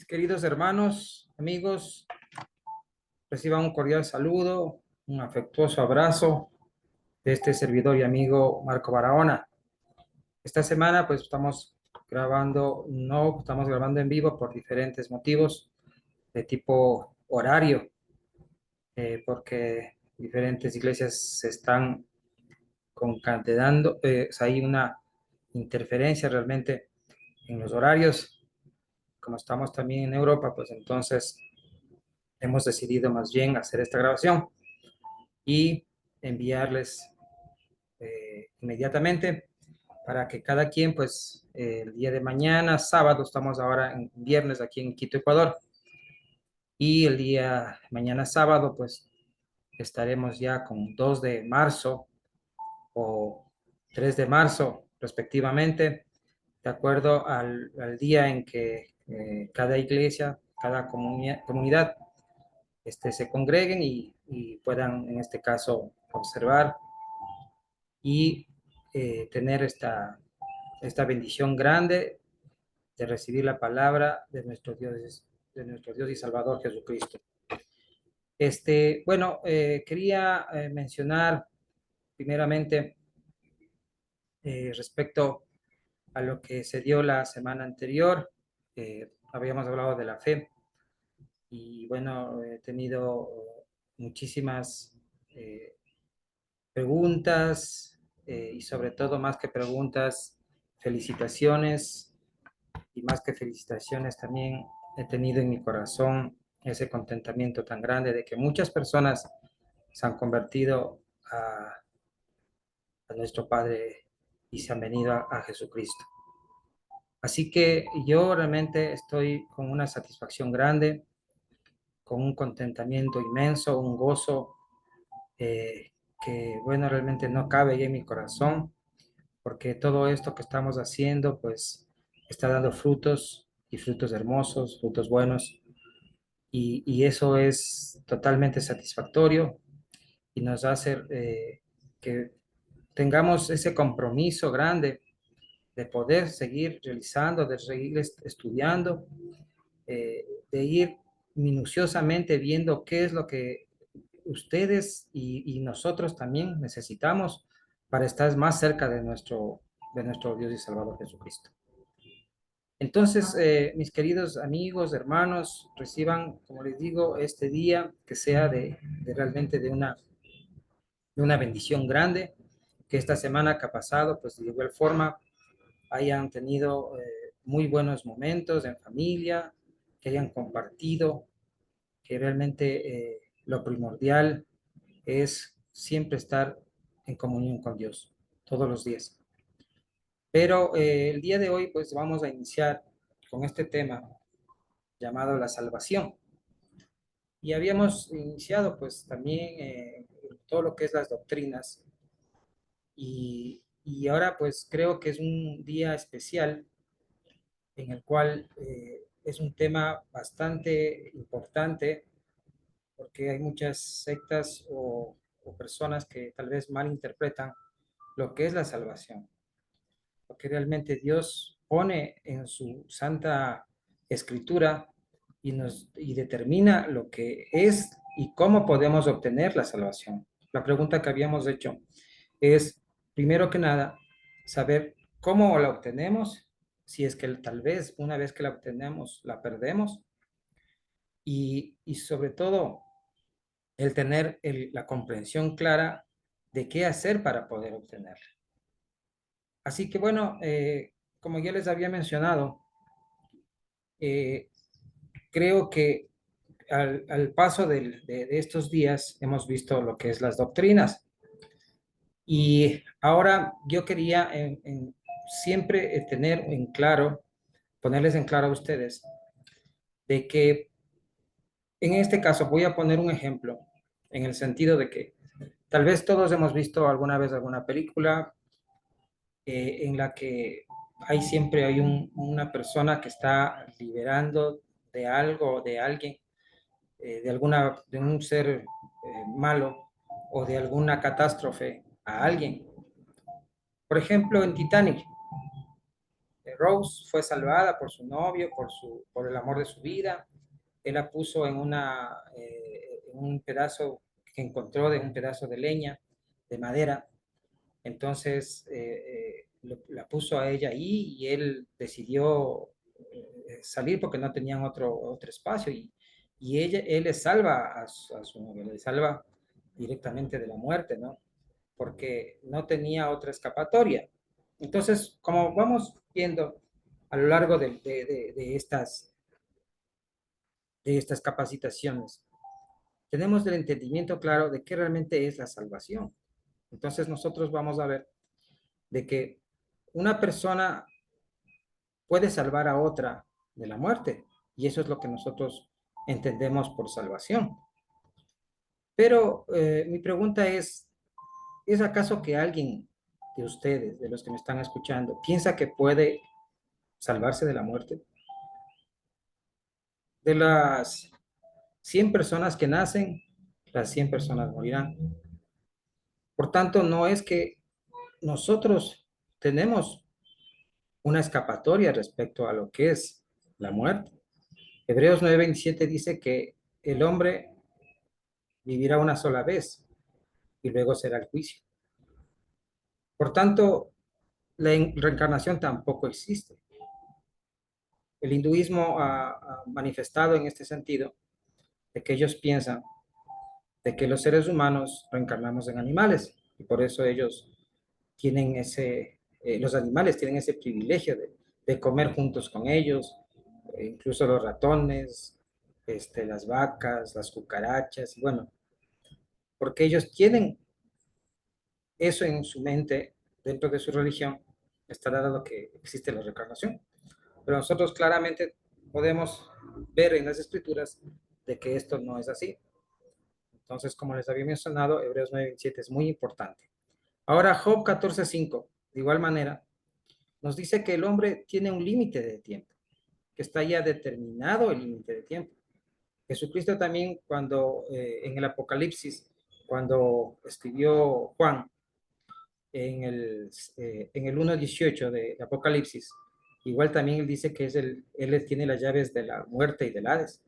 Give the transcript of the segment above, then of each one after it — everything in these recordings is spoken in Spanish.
Queridos hermanos, amigos, reciban un cordial saludo, un afectuoso abrazo de este servidor y amigo Marco Barahona. Esta semana pues estamos grabando en vivo por diferentes motivos de tipo horario, porque diferentes iglesias se están concatenando, hay una interferencia realmente en los horarios. Como estamos también en Europa, pues entonces hemos decidido más bien hacer esta grabación y enviarles inmediatamente para que cada quien, pues, el día de mañana, sábado, estamos ahora en viernes aquí en Quito, Ecuador, y el día mañana sábado, pues, estaremos ya con 2 de marzo o 3 de marzo, respectivamente, de acuerdo al día en que cada iglesia, cada comunidad se congreguen y puedan, en este caso, observar y tener esta bendición grande de recibir la palabra de nuestro Dios y Salvador Jesucristo. Bueno, quería mencionar primeramente respecto a lo que se dio la semana anterior. Habíamos hablado de la fe y bueno, he tenido muchísimas preguntas y sobre todo más que preguntas, felicitaciones y más que felicitaciones también he tenido en mi corazón ese contentamiento tan grande de que muchas personas se han convertido a nuestro Padre y se han venido a Jesucristo. Así que yo realmente estoy con una satisfacción grande, con un contentamiento inmenso, un gozo que, bueno, realmente no cabe ya en mi corazón, porque todo esto que estamos haciendo, pues, está dando frutos y frutos hermosos, frutos buenos, y eso es totalmente satisfactorio y nos hace que tengamos ese compromiso grande de poder seguir realizando, de seguir estudiando, de ir minuciosamente viendo qué es lo que ustedes y nosotros también necesitamos para estar más cerca de nuestro Dios y Salvador Jesucristo. Entonces, mis queridos amigos, hermanos, reciban, como les digo, este día que sea de realmente de una bendición grande, que esta semana que ha pasado, pues de igual forma hayan tenido muy buenos momentos en familia, que hayan compartido, que realmente lo primordial es siempre estar en comunión con Dios, todos los días. Pero el día de hoy, pues vamos a iniciar con este tema llamado la salvación. Y habíamos iniciado, pues también todo lo que es las doctrinas. Y ahora, pues creo que es un día especial en el cual es un tema bastante importante porque hay muchas sectas o personas que tal vez malinterpretan lo que es la salvación, lo que realmente Dios pone en su santa escritura y determina lo que es y cómo podemos obtener la salvación. La pregunta que habíamos hecho es, primero que nada, saber cómo la obtenemos, si es que tal vez una vez que la obtenemos la perdemos y sobre todo el tener la comprensión clara de qué hacer para poder obtenerla. Así que bueno, como ya les había mencionado, eh, creo que al paso de estos días hemos visto lo que es las doctrinas y ahora yo quería siempre tener en claro, ponerles en claro a ustedes de que en este caso voy a poner un ejemplo en el sentido de que tal vez todos hemos visto alguna vez alguna película en la que siempre hay una persona que está liberando de algo o de alguien, de un ser malo o de alguna catástrofe a alguien. Por ejemplo, en Titanic, Rose fue salvada por su novio, por el amor de su vida. Él la puso en un pedazo que encontró de un pedazo de leña, de madera. Entonces la puso a ella ahí y él decidió salir porque no tenían otro espacio y él le salva a su novia, le salva directamente de la muerte, ¿no? Porque no tenía otra escapatoria. Entonces, como vamos viendo a lo largo de estas capacitaciones, tenemos el entendimiento claro de qué realmente es la salvación. Entonces nosotros vamos a ver de que una persona puede salvar a otra de la muerte, y eso es lo que nosotros entendemos por salvación. Pero mi pregunta ¿es acaso que alguien de ustedes, de los que me están escuchando, piensa que puede salvarse de la muerte? De las 100 personas que nacen, las 100 personas morirán. Por tanto, no es que nosotros tenemos una escapatoria respecto a lo que es la muerte. Hebreos 9:27 dice que el hombre vivirá una sola vez y luego será el juicio. Por tanto, la reencarnación tampoco existe. El hinduismo ha manifestado en este sentido de que ellos piensan de que los seres humanos reencarnamos en animales y por eso ellos tienen los animales tienen ese privilegio de comer juntos con ellos, incluso los ratones, las vacas, las cucarachas, y bueno, porque ellos tienen eso en su mente, dentro de su religión, está dado lo que existe la reencarnación. Pero nosotros claramente podemos ver en las escrituras de que esto no es así. Entonces, como les había mencionado, Hebreos 9:27 es muy importante. Ahora, Job 14:5, de igual manera, nos dice que el hombre tiene un límite de tiempo, que está ya determinado el límite de tiempo. Jesucristo también, cuando en el Apocalipsis, cuando escribió Juan en el 1:18 de Apocalipsis, igual también él dice que él tiene las llaves de la muerte y del Hades.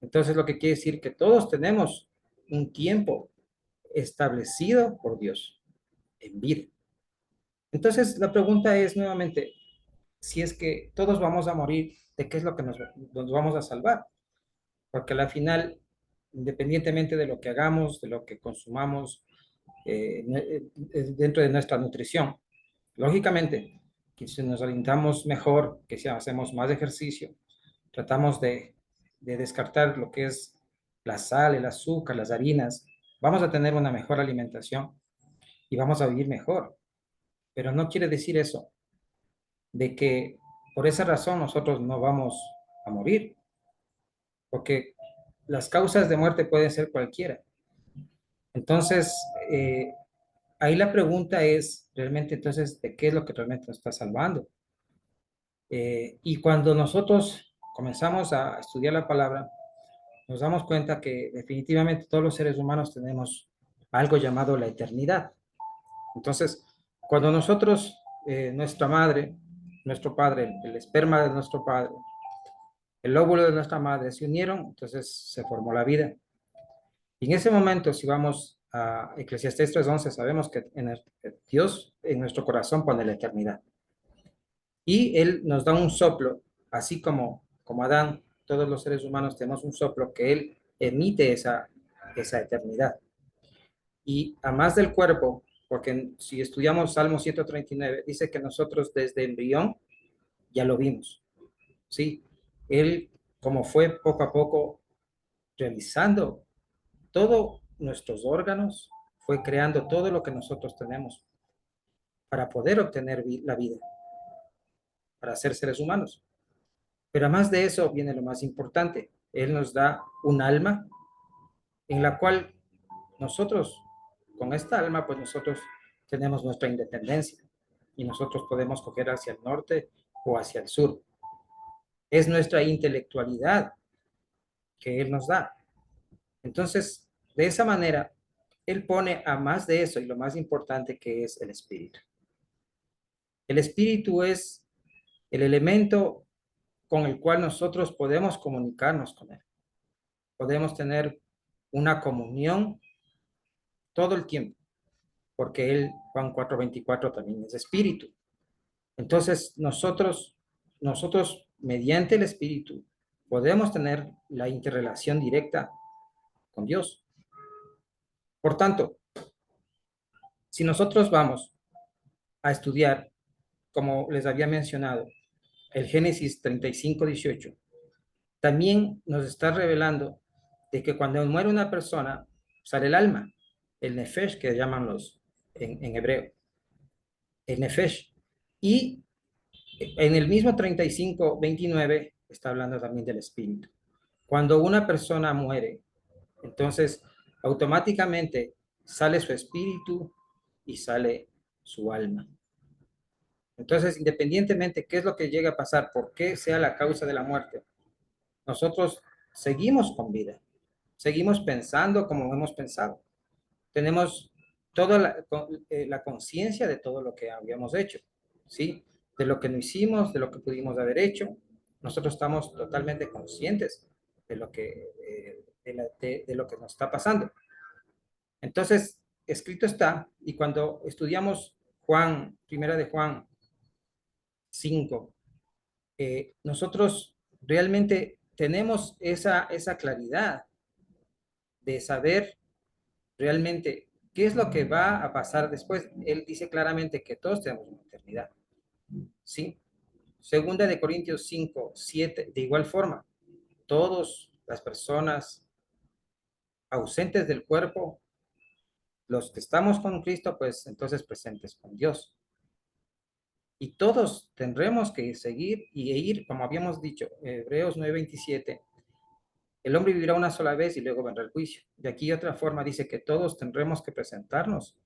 Entonces, lo que quiere decir que todos tenemos un tiempo establecido por Dios en vida. Entonces, la pregunta es nuevamente, si es que todos vamos a morir, ¿de qué es lo que nos vamos a salvar? Porque al final, independientemente de lo que hagamos, de lo que consumamos dentro de nuestra nutrición, lógicamente, que si nos alimentamos mejor, que si hacemos más ejercicio, tratamos de descartar lo que es la sal, el azúcar, las harinas, vamos a tener una mejor alimentación y vamos a vivir mejor. Pero no quiere decir eso, de que por esa razón nosotros no vamos a morir, porque las causas de muerte pueden ser cualquiera. Entonces, ahí la pregunta es realmente entonces, ¿de qué es lo que realmente nos está salvando? Y cuando nosotros comenzamos a estudiar la palabra, nos damos cuenta que definitivamente todos los seres humanos tenemos algo llamado la eternidad. Entonces, cuando nosotros, nuestra madre, nuestro padre, el esperma de nuestro padre, el óvulo de nuestra madre se unieron, entonces se formó la vida. Y en ese momento, si vamos a Eclesiastés 3:11, sabemos que Dios en nuestro corazón pone la eternidad. Y Él nos da un soplo, así como Adán, todos los seres humanos tenemos un soplo que Él emite esa eternidad. Y a más del cuerpo, porque si estudiamos Salmo 139, dice que nosotros desde embrión ya lo vimos, ¿sí? Él, como fue poco a poco realizando todos nuestros órganos, fue creando todo lo que nosotros tenemos para poder obtener la vida, para ser seres humanos. Pero además de eso viene lo más importante. Él nos da un alma en la cual nosotros, con esta alma, pues nosotros tenemos nuestra independencia y nosotros podemos coger hacia el norte o hacia el sur. Es nuestra intelectualidad que Él nos da. Entonces, de esa manera, Él pone a más de eso y lo más importante que es el espíritu. El espíritu es el elemento con el cual nosotros podemos comunicarnos con Él. Podemos tener una comunión todo el tiempo, porque Él, Juan 4:24, también es espíritu. Entonces, nosotros, mediante el espíritu, podemos tener la interrelación directa con Dios. Por tanto, si nosotros vamos a estudiar, como les había mencionado, el Génesis 35:18, también nos está revelando de que cuando muere una persona, sale el alma, el nefesh, que llaman los en hebreo, el nefesh. Y en el mismo 35:29 está hablando también del espíritu. Cuando una persona muere, entonces automáticamente sale su espíritu y sale su alma. Entonces, independientemente qué es lo que llegue a pasar, por qué sea la causa de la muerte, nosotros seguimos con vida, seguimos pensando como hemos pensado. Tenemos toda la conciencia de todo lo que habíamos hecho, ¿sí? De lo que no hicimos, de lo que pudimos haber hecho. Nosotros estamos totalmente conscientes de lo que, de lo que nos está pasando. Entonces, escrito está, y cuando estudiamos primera de Juan 5, nosotros realmente tenemos esa claridad de saber realmente qué es lo que va a pasar después. Él dice claramente que todos tenemos una eternidad, ¿sí? Segunda de Corintios 5:7, de igual forma, todas las personas ausentes del cuerpo, los que estamos con Cristo, pues entonces presentes con Dios. Y todos tendremos que seguir y ir, como habíamos dicho, Hebreos 9:27, el hombre vivirá una sola vez y luego vendrá el juicio. De aquí otra forma dice que todos tendremos que presentarnos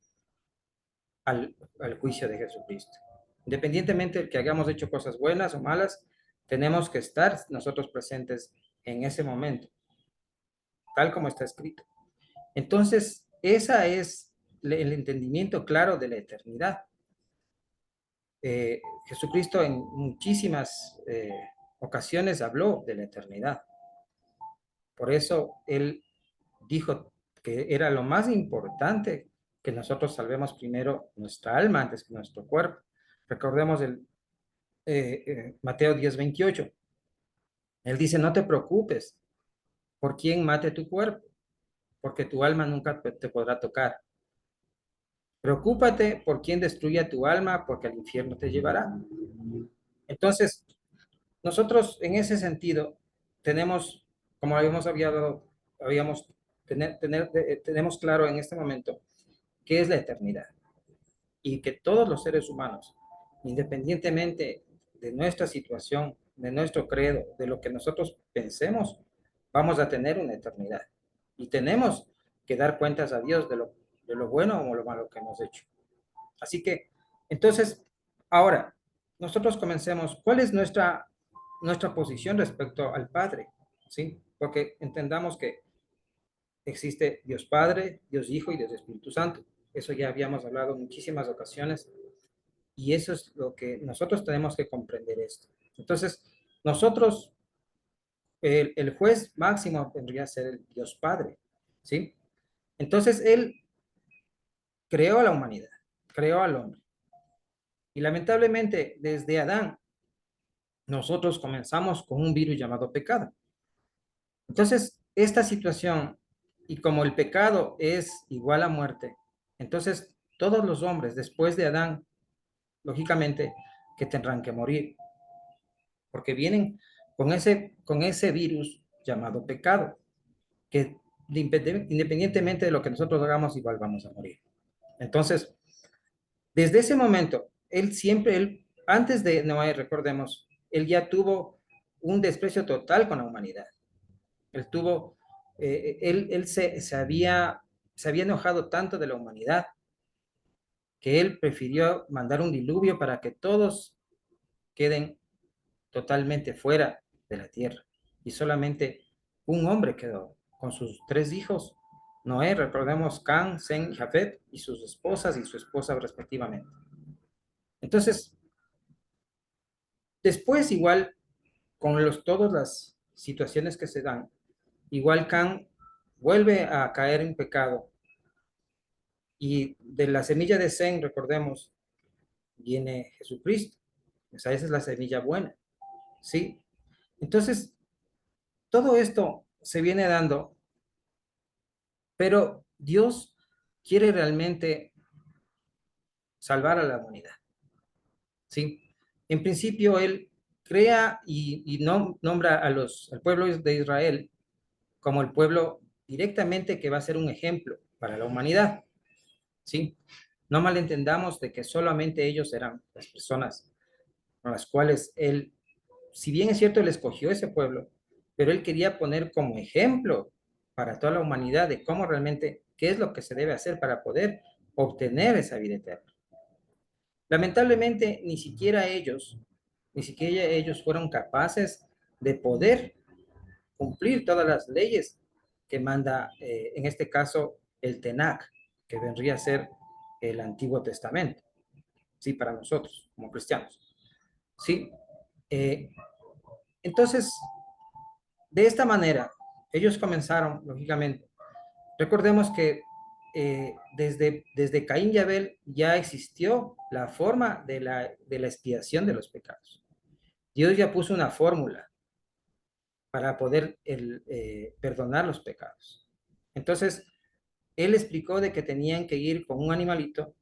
al juicio de Jesucristo. Independientemente de que hayamos hecho cosas buenas o malas, tenemos que estar nosotros presentes en ese momento, tal como está escrito. Entonces, esa es el entendimiento claro de la eternidad. Jesucristo en muchísimas ocasiones habló de la eternidad. Por eso Él dijo que era lo más importante que nosotros salvemos primero nuestra alma antes que nuestro cuerpo. Recordemos el Mateo 10:28. Él dice, no te preocupes por quién mate tu cuerpo, porque tu alma nunca te podrá tocar. Preocúpate por quién destruya tu alma, porque al infierno te llevará. Entonces, nosotros en ese sentido tenemos, como habíamos hablado, tenemos claro en este momento qué es la eternidad y que todos los seres humanos, independientemente de nuestra situación, de nuestro credo, de lo que nosotros pensemos, vamos a tener una eternidad. Y tenemos que dar cuentas a Dios de lo bueno o lo malo que hemos hecho. Así que, entonces, ahora, nosotros comencemos. ¿Cuál es nuestra posición respecto al Padre? ¿Sí? Porque entendamos que existe Dios Padre, Dios Hijo y Dios Espíritu Santo. Eso ya habíamos hablado en muchísimas ocasiones y eso es lo que nosotros tenemos que comprender esto. Entonces, nosotros, el juez máximo tendría que ser el Dios Padre, ¿sí? Entonces, Él creó a la humanidad, creó al hombre. Y lamentablemente, desde Adán, nosotros comenzamos con un virus llamado pecado. Entonces, esta situación, y como el pecado es igual a muerte, entonces todos los hombres después de Adán, lógicamente, que tendrán que morir, porque vienen con ese virus llamado pecado, que independientemente de lo que nosotros hagamos, igual vamos a morir. Entonces, desde ese momento, antes de Noé, recordemos, él ya tuvo un desprecio total con la humanidad. Él tuvo, él se había enojado tanto de la humanidad que él prefirió mandar un diluvio para que todos queden totalmente fuera de la tierra. Y solamente un hombre quedó con sus 3 hijos. Noé, recordemos, Can, Sem y Jafet, y sus esposas y su esposa respectivamente. Entonces, Después, igual, con todas las situaciones que se dan, igual Can vuelve a caer en pecado y de la semilla de Zen, recordemos, viene Jesucristo. O sea, esa es la semilla buena, ¿sí? Entonces, todo esto se viene dando, pero Dios quiere realmente salvar a la humanidad, ¿sí? En principio, Él crea y no, nombra al pueblo de Israel como el pueblo directamente que va a ser un ejemplo para la humanidad, ¿sí? No malentendamos de que solamente ellos eran las personas con las cuales Él, si bien es cierto, Él escogió ese pueblo, pero Él quería poner como ejemplo para toda la humanidad de cómo realmente, qué es lo que se debe hacer para poder obtener esa vida eterna. Lamentablemente, ni siquiera ellos fueron capaces de poder cumplir todas las leyes que manda, en este caso, el Tenach, que vendría a ser el Antiguo Testamento, ¿sí? Para nosotros, como cristianos, ¿sí? Eh, entonces, de esta manera, ellos comenzaron, lógicamente. Recordemos que desde Caín y Abel ya existió la forma de la expiación de los pecados. Dios ya puso una fórmula para poder perdonar los pecados. Entonces, Él explicó de que tenían que ir con un animalito,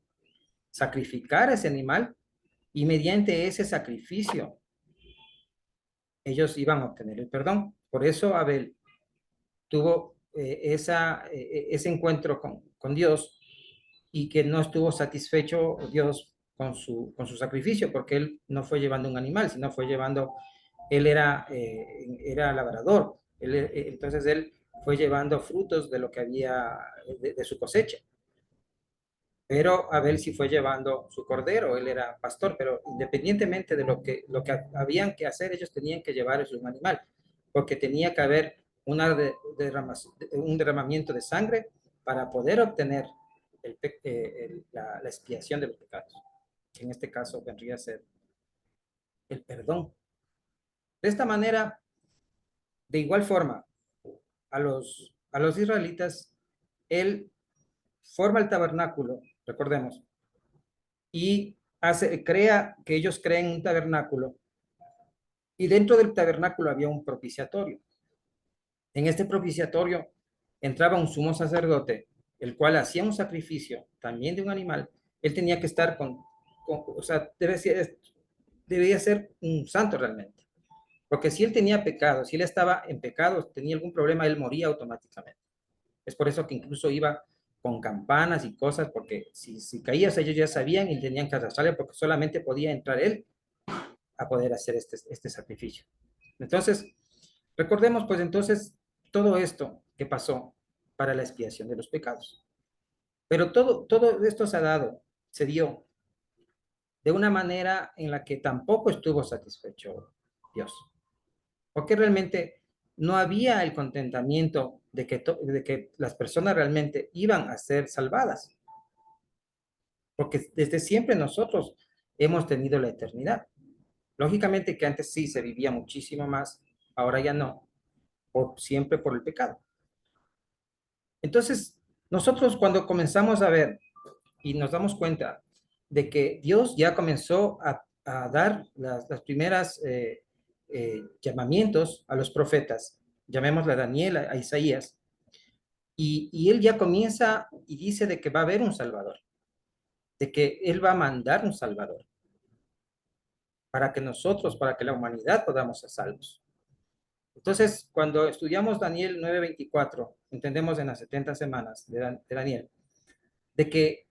sacrificar a ese animal y mediante ese sacrificio ellos iban a obtener el perdón. Por eso Abel tuvo ese encuentro con Dios y que no estuvo satisfecho Dios con su sacrificio, porque él no fue llevando un animal, sino fue llevando, él era labrador, entonces él fue llevando frutos de lo que había, de su cosecha. Pero Abel sí fue llevando su cordero, él era pastor, pero independientemente de lo que habían que hacer, ellos tenían que llevar un animal, porque tenía que haber un derramamiento de sangre para poder obtener la expiación de los pecados, que en este caso vendría a ser el perdón. De esta manera, de igual forma, a los israelitas, él forma el tabernáculo, recordemos, y crea que ellos creen un tabernáculo y dentro del tabernáculo había un propiciatorio. En este propiciatorio entraba un sumo sacerdote, el cual hacía un sacrificio también de un animal. Él tenía que estar o sea, debía ser un santo realmente. Porque si él tenía pecado, si él estaba en pecado, tenía algún problema, él moría automáticamente. Es por eso que incluso iba con campanas y cosas, porque si caías ellos ya sabían y tenían que arrastrarle porque solamente podía entrar él a poder hacer este sacrificio. Entonces, recordemos pues entonces todo esto que pasó para la expiación de los pecados. Pero todo esto se dio de una manera en la que tampoco estuvo satisfecho Dios. Porque realmente no había el contentamiento de que las personas realmente iban a ser salvadas. Porque desde siempre nosotros hemos tenido la eternidad. Lógicamente que antes sí se vivía muchísimo más, ahora ya no, siempre por el pecado. Entonces, nosotros cuando comenzamos a ver y nos damos cuenta de que Dios ya comenzó a dar las primeras llamamientos a los profetas, llamémosle a Daniel, a Isaías, y él ya comienza y dice de que va a haber un Salvador, de que él va a mandar un Salvador para que la humanidad podamos ser salvos. Entonces, cuando estudiamos Daniel 9:24, entendemos en las 70 semanas de Daniel, de que,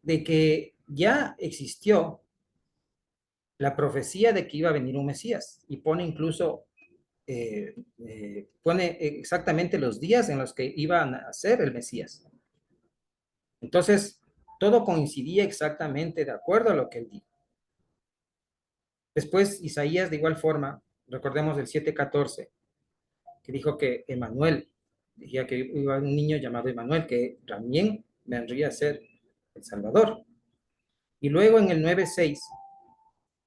de que ya existió la profecía de que iba a venir un Mesías y pone incluso, pone exactamente los días en los que iba a nacer el Mesías. Entonces, todo coincidía exactamente de acuerdo a lo que él dijo. Después, Isaías, de igual forma, recordemos el 7:14, que dijo que Emanuel, decía que iba un niño llamado Emanuel, que también vendría a ser el Salvador. Y luego en el 9:6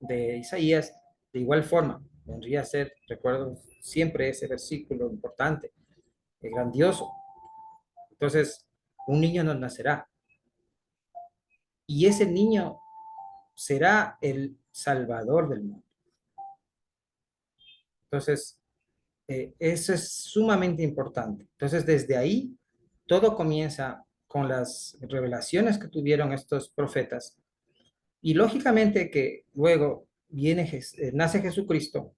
de Isaías, De igual forma, vendría a ser, recuerdo siempre ese versículo importante, grandioso. Entonces, un niño nos nacerá y ese niño será el salvador del mundo. Entonces, eso es sumamente importante. Entonces, desde ahí, todo comienza con las revelaciones que tuvieron estos profetas. Y lógicamente que luego nace Jesucristo,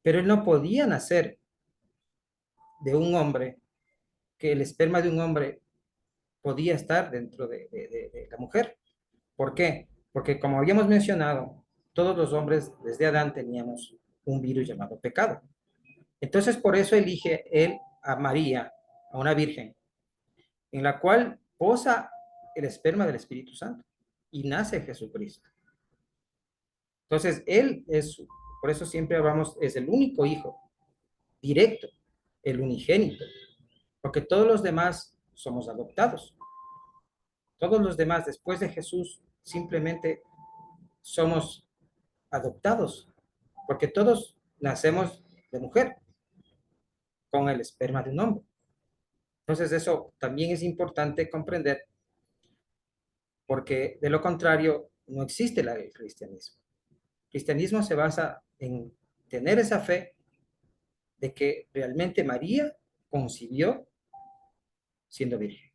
pero él no podía nacer de un hombre, que el esperma de un hombre podía estar dentro de la mujer. ¿Por qué? Porque como habíamos mencionado, todos los hombres desde Adán teníamos un virus llamado pecado. Entonces, por eso elige él a María, a una virgen, en la cual posa el esperma del Espíritu Santo y nace Jesucristo. Entonces, él es, por eso siempre hablamos, es el único hijo directo, el unigénito, porque todos los demás somos adoptados. Todos los demás, después de Jesús, simplemente somos adoptados, porque todos nacemos de mujer con el esperma de un hombre. Entonces, eso también es importante comprender, porque de lo contrario, no existe el cristianismo. El cristianismo se basa en tener esa fe de que realmente María concibió siendo virgen.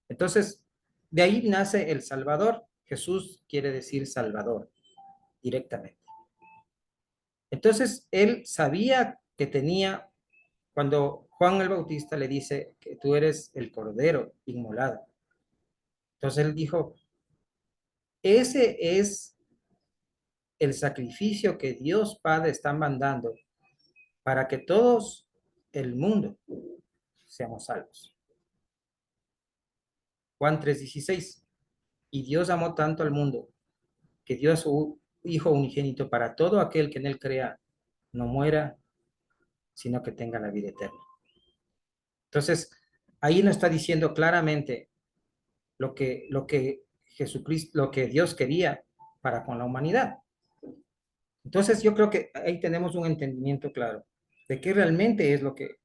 Entonces, de ahí nace el Salvador. Jesús quiere decir Salvador directamente. Entonces, él sabía que tenía, cuando Juan el Bautista le dice que tú eres el Cordero inmolado. Entonces él dijo, ese es el sacrificio que Dios Padre está mandando para que todos el mundo seamos salvos. Juan 3:16. Y Dios amó tanto al mundo que dio a su Hijo unigénito para todo aquel que en él crea, no muera, sino que tenga la vida eterna. Entonces, ahí nos está diciendo claramente lo que Jesucristo, lo que Dios quería para con la humanidad. Entonces, yo creo que ahí tenemos un entendimiento claro de qué realmente es lo que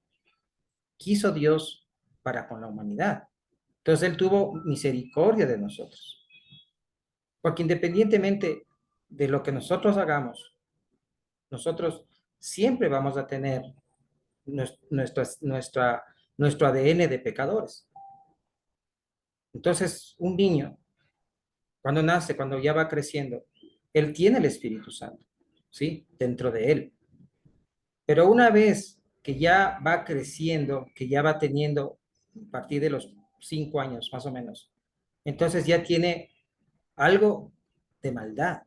quiso Dios para con la humanidad. Entonces, Él tuvo misericordia de nosotros. Porque independientemente de lo que nosotros hagamos, nosotros siempre vamos a tener nuestro ADN de pecadores. Entonces, un niño, cuando nace, cuando ya va creciendo, él tiene el Espíritu Santo, ¿sí? Dentro de él. Pero una vez que ya va creciendo, que ya va teniendo, a partir de los 5 años más o menos, entonces ya tiene algo de maldad.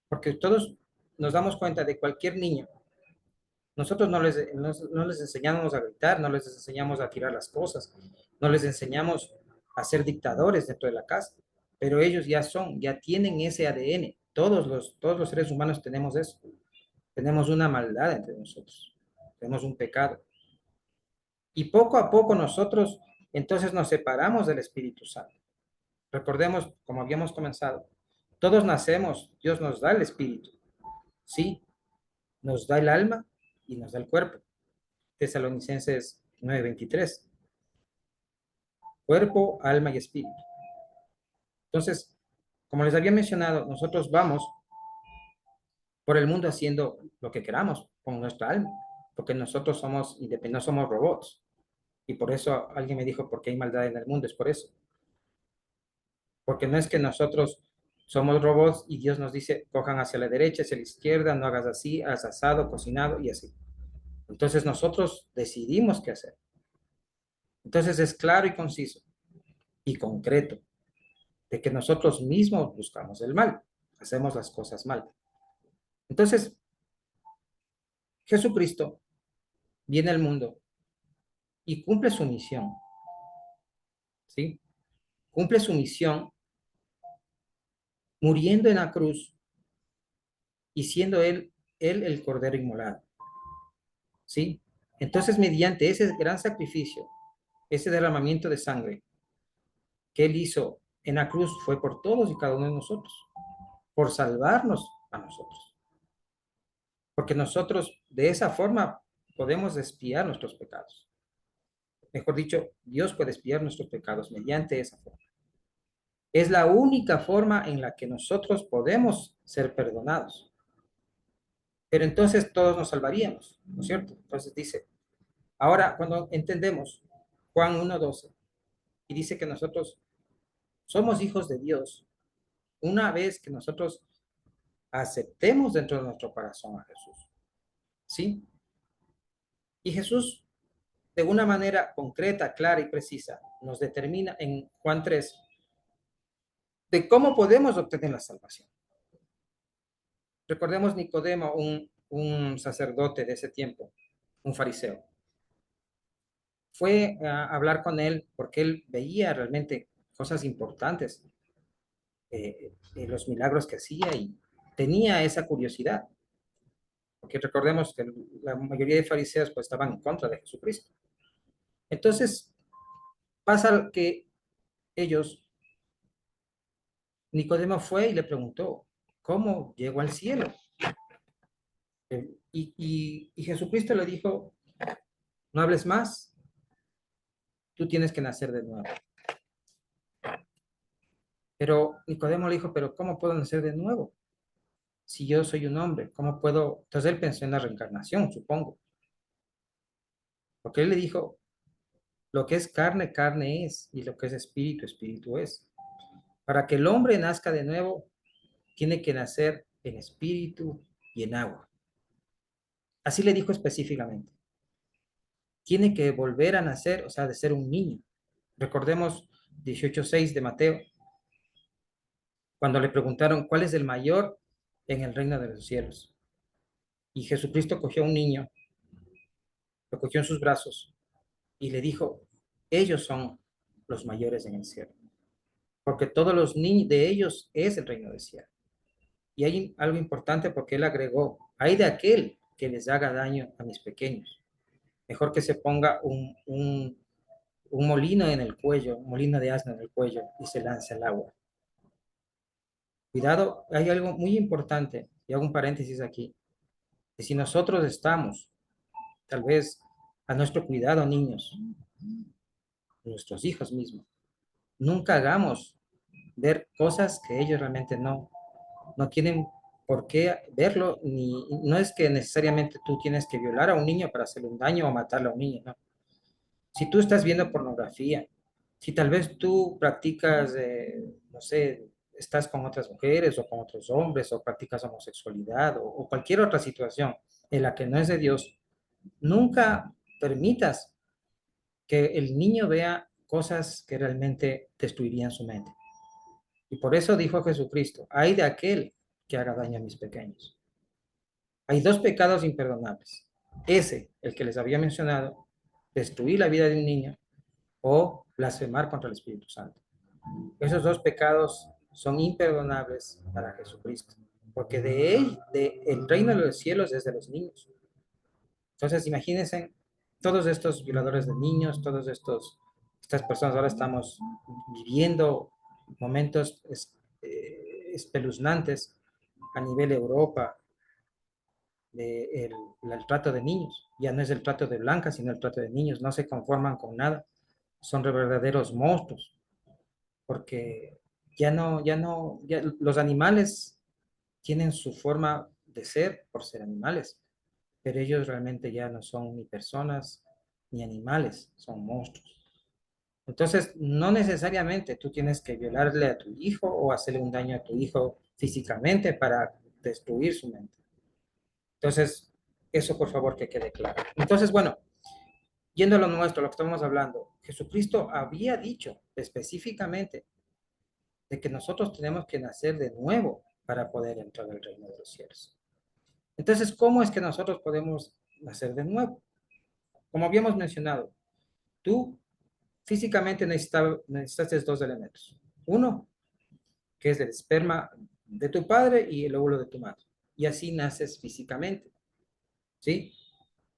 Porque todos nos damos cuenta de cualquier niño. Nosotros no les enseñamos a gritar, no les enseñamos a tirar las cosas, no les enseñamos a ser dictadores dentro de la casa, pero ellos ya tienen ese ADN. Todos los seres humanos tenemos eso. Tenemos una maldad entre nosotros, tenemos un pecado. Y poco a poco nosotros entonces nos separamos del Espíritu Santo. Recordemos, como habíamos comenzado, todos nacemos, Dios nos da el Espíritu, ¿sí? Nos da el alma y nos da el cuerpo. Tesalonicenses 9:23. Cuerpo, alma y espíritu. Entonces, como les había mencionado, nosotros vamos por el mundo haciendo lo que queramos con nuestra alma, porque nosotros somos independientes, no somos robots. Y por eso alguien me dijo, ¿por qué hay maldad en el mundo? Es por eso. Porque no es que nosotros somos robots y Dios nos dice, cojan hacia la derecha, hacia la izquierda, no hagas así, haz asado, cocinado y así. Entonces nosotros decidimos qué hacer. Entonces es claro y conciso y concreto de que nosotros mismos buscamos el mal, hacemos las cosas mal. Entonces, Jesucristo viene al mundo y cumple su misión, ¿sí? Cumple su misión muriendo en la cruz y siendo él el Cordero inmolado, ¿sí? Entonces, mediante ese gran sacrificio, ese derramamiento de sangre que él hizo en la cruz fue por todos y cada uno de nosotros, por salvarnos a nosotros. Porque nosotros de esa forma podemos expiar nuestros pecados. Mejor dicho, Dios puede expiar nuestros pecados mediante esa forma. Es la única forma en la que nosotros podemos ser perdonados. Pero entonces todos nos salvaríamos, ¿no es cierto? Entonces dice, ahora cuando entendemos Juan 1:12 y dice que nosotros somos hijos de Dios, una vez que nosotros aceptemos dentro de nuestro corazón a Jesús, ¿sí? Y Jesús, de una manera concreta, clara y precisa, nos determina en Juan 3 de cómo podemos obtener la salvación. Recordemos Nicodemo, un sacerdote de ese tiempo, un fariseo. Fue a hablar con él porque él veía realmente cosas importantes, los milagros que hacía y tenía esa curiosidad. Porque recordemos que la mayoría de fariseos pues estaban en contra de Jesucristo. Entonces pasa que ellos, Nicodemo fue y le preguntó, ¿cómo llegó al cielo? Y Jesucristo le dijo, no hables más, tú tienes que nacer de nuevo. Pero Nicodemo le dijo, pero ¿cómo puedo nacer de nuevo? Si yo soy un hombre, ¿cómo puedo? Entonces él pensó en la reencarnación, supongo. Porque él le dijo, lo que es carne, carne es, y lo que es espíritu, espíritu es. Para que el hombre nazca de nuevo, tiene que nacer en espíritu y en agua. Así le dijo específicamente. Tiene que volver a nacer, o sea, de ser un niño. Recordemos 18:6 de Mateo, cuando le preguntaron cuál es el mayor en el reino de los cielos. Y Jesucristo cogió a un niño, lo cogió en sus brazos y le dijo, ellos son los mayores en el cielo, porque todos los niños de ellos es el reino del cielo. Y hay algo importante porque él agregó, hay de aquel que les haga daño a mis pequeños. Mejor que se ponga un molino en el cuello, un molino de asno en el cuello y se lance al agua. Cuidado, hay algo muy importante, y hago un paréntesis aquí, que si nosotros estamos, tal vez a nuestro cuidado, niños, nuestros hijos mismos, nunca hagamos ver cosas que ellos realmente no tienen por qué verlo, ni no es que necesariamente tú tienes que violar a un niño para hacerle un daño o matarle a un niño, no. Si tú estás viendo pornografía, si tal vez tú practicas, no sé, estás con otras mujeres o con otros hombres o practicas homosexualidad o cualquier otra situación en la que no es de Dios, nunca permitas que el niño vea cosas que realmente destruirían su mente. Y por eso dijo Jesucristo, hay de aquel que haga daño a mis pequeños. Hay dos pecados imperdonables. Ese, el que les había mencionado, destruir la vida de un niño o blasfemar contra el Espíritu Santo. Esos dos pecados son imperdonables para Jesucristo, porque de él, de el reino de los cielos es de los niños. Entonces, imagínense, todos estos violadores de niños, estas personas ahora estamos viviendo momentos espeluznantes a nivel Europa, el trato de niños. Ya no es el trato de blancas, sino el trato de niños. No se conforman con nada. Son verdaderos monstruos, porque ya los animales tienen su forma de ser por ser animales, pero ellos realmente ya no son ni personas ni animales, son monstruos. Entonces, no necesariamente tú tienes que violarle a tu hijo o hacerle un daño a tu hijo físicamente para destruir su mente. Entonces, eso por favor que quede claro. Entonces, bueno, yendo a lo nuestro, lo que estamos hablando, Jesucristo había dicho específicamente de que nosotros tenemos que nacer de nuevo para poder entrar al reino de los cielos. Entonces, ¿cómo es que nosotros podemos nacer de nuevo? Como habíamos mencionado, tú físicamente necesitas dos elementos. Uno, que es el esperma de tu padre y el óvulo de tu madre. Y así naces físicamente, ¿sí?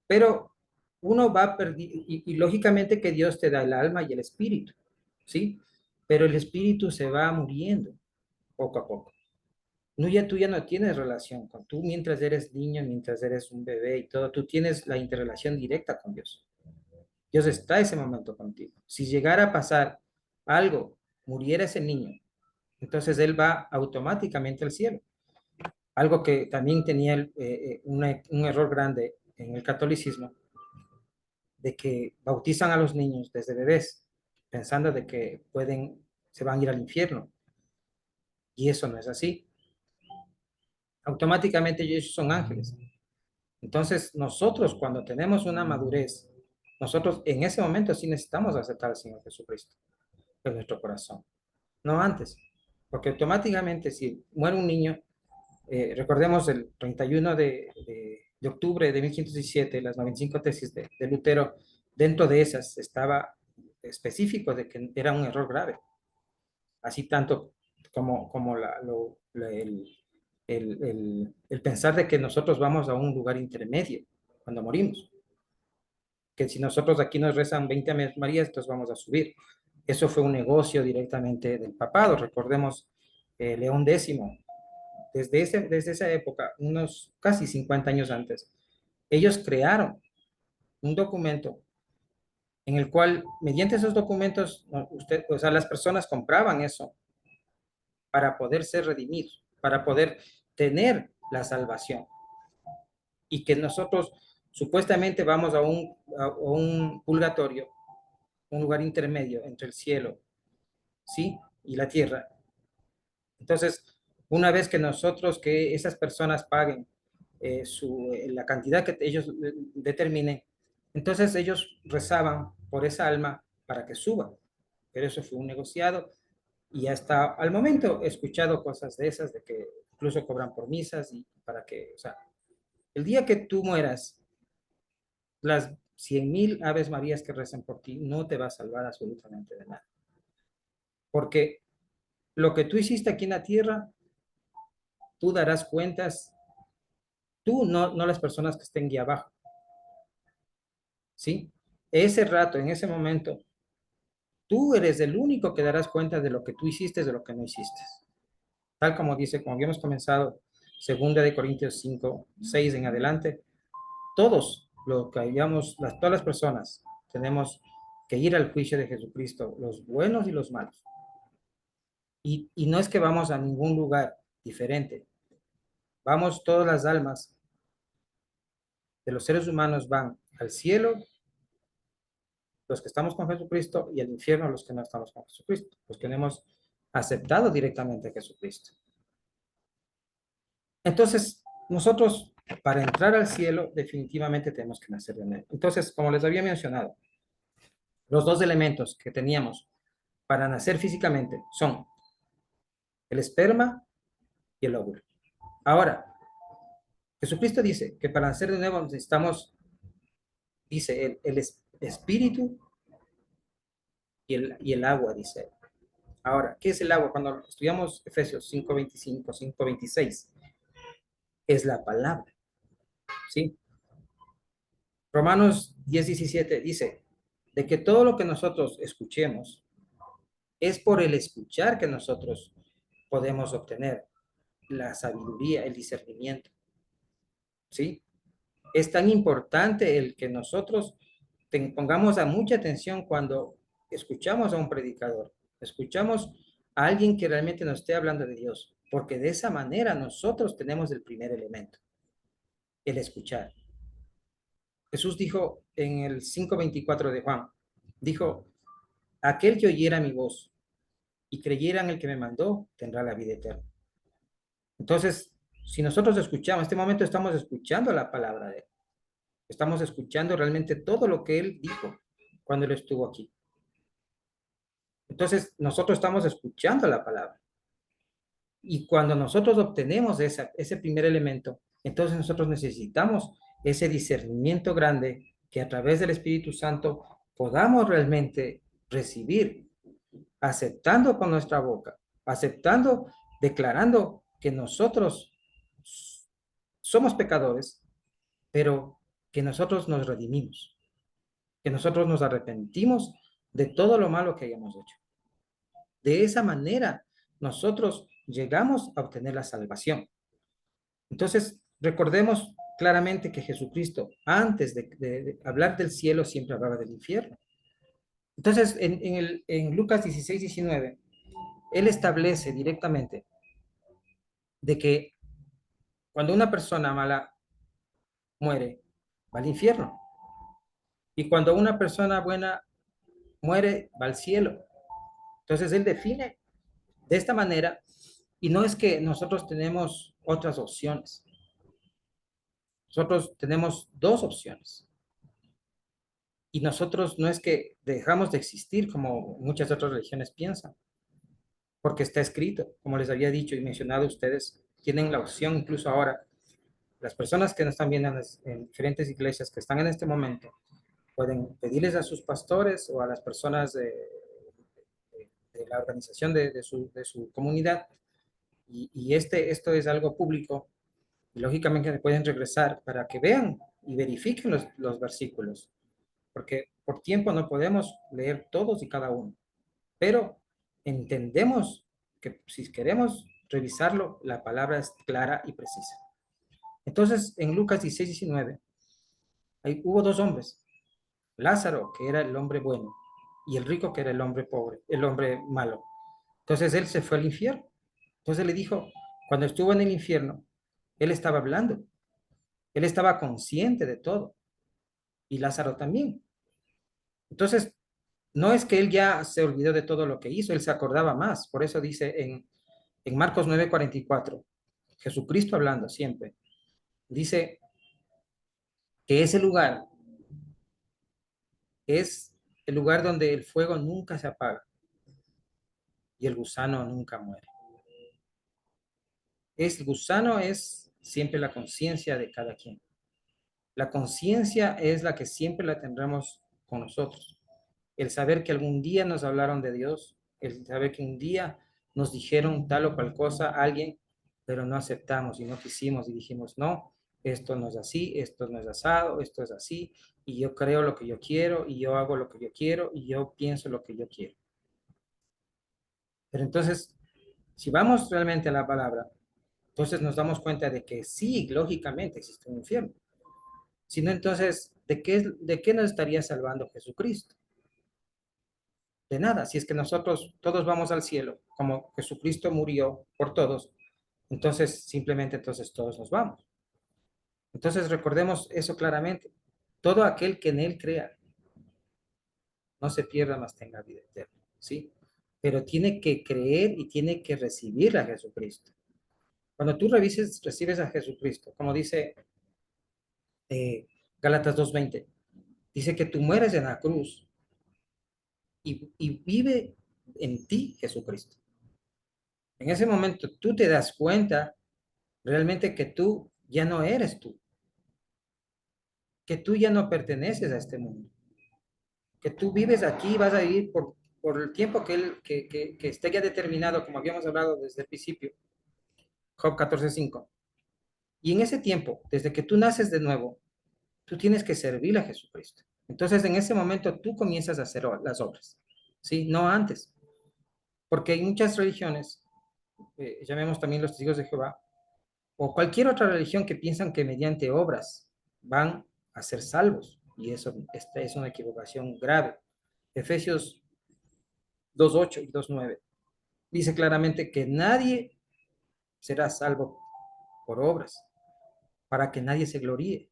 Pero uno va perdiendo, y lógicamente que Dios te da el alma y el espíritu, ¿sí? Pero el espíritu se va muriendo poco a poco. tú ya no tienes relación con tú mientras eres niño, mientras eres un bebé y todo, tú tienes la interrelación directa con Dios. Dios está ese momento contigo. Si llegara a pasar algo, muriera ese niño, entonces él va automáticamente al cielo. Algo que también tenía un error grande en el catolicismo, de que bautizan a los niños desde bebés, pensando de que se van a ir al infierno. Y eso no es así. Automáticamente ellos son ángeles. Entonces, nosotros cuando tenemos una madurez, nosotros en ese momento sí necesitamos aceptar al Señor Jesucristo en nuestro corazón, no antes. Porque automáticamente si muere un niño, recordemos el 31 de octubre de 1517, las 95 tesis de Lutero, dentro de esas estaba específico de que era un error grave. Así tanto como el pensar de que nosotros vamos a un lugar intermedio cuando morimos. Que si nosotros aquí nos rezan 20 Aves Marías, entonces vamos a subir. Eso fue un negocio directamente del papado. Recordemos León X, desde esa época, unos casi 50 años antes, ellos crearon un documento en el cual, mediante esos documentos, o sea, las personas compraban eso para poder ser redimidos, para poder tener la salvación. Y que nosotros supuestamente vamos a un purgatorio, un lugar intermedio entre el cielo, ¿sí? Y la tierra. Entonces, una vez que esas personas paguen la cantidad que ellos determinen, entonces ellos rezaban por esa alma para que suba. Pero eso fue un negociado y hasta al momento he escuchado cosas de esas, de que incluso cobran por misas y para que, o sea, el día que tú mueras, las 100,000 Aves Marías que rezan por ti no te va a salvar absolutamente de nada. Porque lo que tú hiciste aquí en la tierra, tú darás cuentas, tú, no las personas que estén aquí abajo, ¿sí? Ese rato, en ese momento, tú eres el único que darás cuenta de lo que tú hiciste, de lo que no hiciste. Tal como dice, como habíamos comenzado, 2 Corintios 5, 6 en adelante, todos lo que hayamos, todas las personas, tenemos que ir al juicio de Jesucristo, los buenos y los malos. Y no es que vamos a ningún lugar diferente. Vamos, todas las almas de los seres humanos van al cielo, los que estamos con Jesucristo, y al infierno los que no estamos con Jesucristo, los que no hemos aceptado directamente a Jesucristo. Entonces, nosotros, para entrar al cielo, definitivamente tenemos que nacer de nuevo. Entonces, como les había mencionado, los dos elementos que teníamos para nacer físicamente son el esperma y el óvulo. Ahora, Jesucristo dice que para nacer de nuevo necesitamos, dice, el espíritu y el agua, dice. Ahora, ¿qué es el agua? Cuando estudiamos Efesios 5:25, 5:26, es la palabra, ¿sí? Romanos 10:17 dice de que todo lo que nosotros escuchemos es por el escuchar que nosotros podemos obtener la sabiduría, el discernimiento, ¿sí? Es tan importante el que nosotros pongamos a mucha atención cuando escuchamos a un predicador, escuchamos a alguien que realmente nos esté hablando de Dios, porque de esa manera nosotros tenemos el primer elemento, el escuchar. Jesús dijo en el 5:24 de Juan, dijo, aquel que oyera mi voz y creyera en el que me mandó, tendrá la vida eterna. Entonces, si nosotros escuchamos, en este momento estamos escuchando la palabra de Él, estamos escuchando realmente todo lo que Él dijo cuando Él estuvo aquí. Entonces, nosotros estamos escuchando la palabra. Y cuando nosotros obtenemos ese primer elemento, entonces nosotros necesitamos ese discernimiento grande que a través del Espíritu Santo podamos realmente recibir, aceptando con nuestra boca, aceptando, declarando que nosotros somos pecadores, pero que nosotros nos redimimos, que nosotros nos arrepentimos de todo lo malo que hayamos hecho. De esa manera, nosotros llegamos a obtener la salvación. Entonces, recordemos claramente que Jesucristo, antes de hablar del cielo, siempre hablaba del infierno. Entonces, en Lucas 16:19, él establece directamente de que cuando una persona mala muere, va al infierno. Y cuando una persona buena muere, va al cielo. Entonces, él define de esta manera, y no es que nosotros tenemos otras opciones. Nosotros tenemos dos opciones. Y nosotros no es que dejamos de existir como muchas otras religiones piensan, porque está escrito, como les había dicho y mencionado, ustedes tienen la opción incluso ahora. Las personas que nos están viendo en diferentes iglesias que están en este momento, pueden pedirles a sus pastores o a las personas de la organización de su comunidad, y esto es algo público, y lógicamente pueden regresar para que vean y verifiquen los versículos, porque por tiempo no podemos leer todos y cada uno, pero entendemos que si queremos revisarlo, la palabra es clara y precisa. Entonces, en Lucas 16:19, hubo dos hombres, Lázaro, que era el hombre bueno, y el rico, que era el hombre pobre, el hombre malo. Entonces él se fue al infierno. Entonces le dijo, cuando estuvo en el infierno, él estaba hablando, él estaba consciente de todo, y Lázaro también. Entonces, no es que él ya se olvidó de todo lo que hizo, él se acordaba más. Por eso dice en Marcos 9:44, Jesucristo hablando siempre, dice que ese lugar es el lugar donde el fuego nunca se apaga y el gusano nunca muere. El gusano es siempre la conciencia de cada quien. La conciencia es la que siempre la tendremos con nosotros. El saber que algún día nos hablaron de Dios, el saber que un día nos dijeron tal o cual cosa a alguien, pero no aceptamos y no quisimos y dijimos, no, esto no es así, esto no es asado, esto es así, y yo creo lo que yo quiero, y yo hago lo que yo quiero, y yo pienso lo que yo quiero. Pero entonces, si vamos realmente a la palabra, entonces nos damos cuenta de que sí, lógicamente existe un infierno. Si no, entonces, ¿de qué nos estaría salvando Jesucristo? De nada. Si es que nosotros todos vamos al cielo, como Jesucristo murió por todos, entonces simplemente entonces todos nos vamos. Entonces recordemos eso claramente. Todo aquel que en él crea no se pierda, más tenga vida eterna, ¿sí? Pero tiene que creer y tiene que recibir a Jesucristo. Cuando tú recibes a Jesucristo, como dice eh, Gálatas 2:20, dice que tú mueres en la cruz y vive en ti Jesucristo. En ese momento tú te das cuenta realmente que tú ya no eres tú, que tú ya no perteneces a este mundo, que tú vives aquí, vas a vivir por el tiempo que esté ya determinado, como habíamos hablado desde el principio, Job 14:5. Y en ese tiempo, desde que tú naces de nuevo, tú tienes que servir a Jesucristo. Entonces, en ese momento tú comienzas a hacer las obras, ¿sí? No antes, porque hay muchas religiones, llamemos también los testigos de Jehová, o cualquier otra religión que piensan que mediante obras van a ser salvos. Y eso, esta es una equivocación grave. Efesios 2:8 y 2:9 dice claramente que nadie será salvo por obras, para que nadie se gloríe.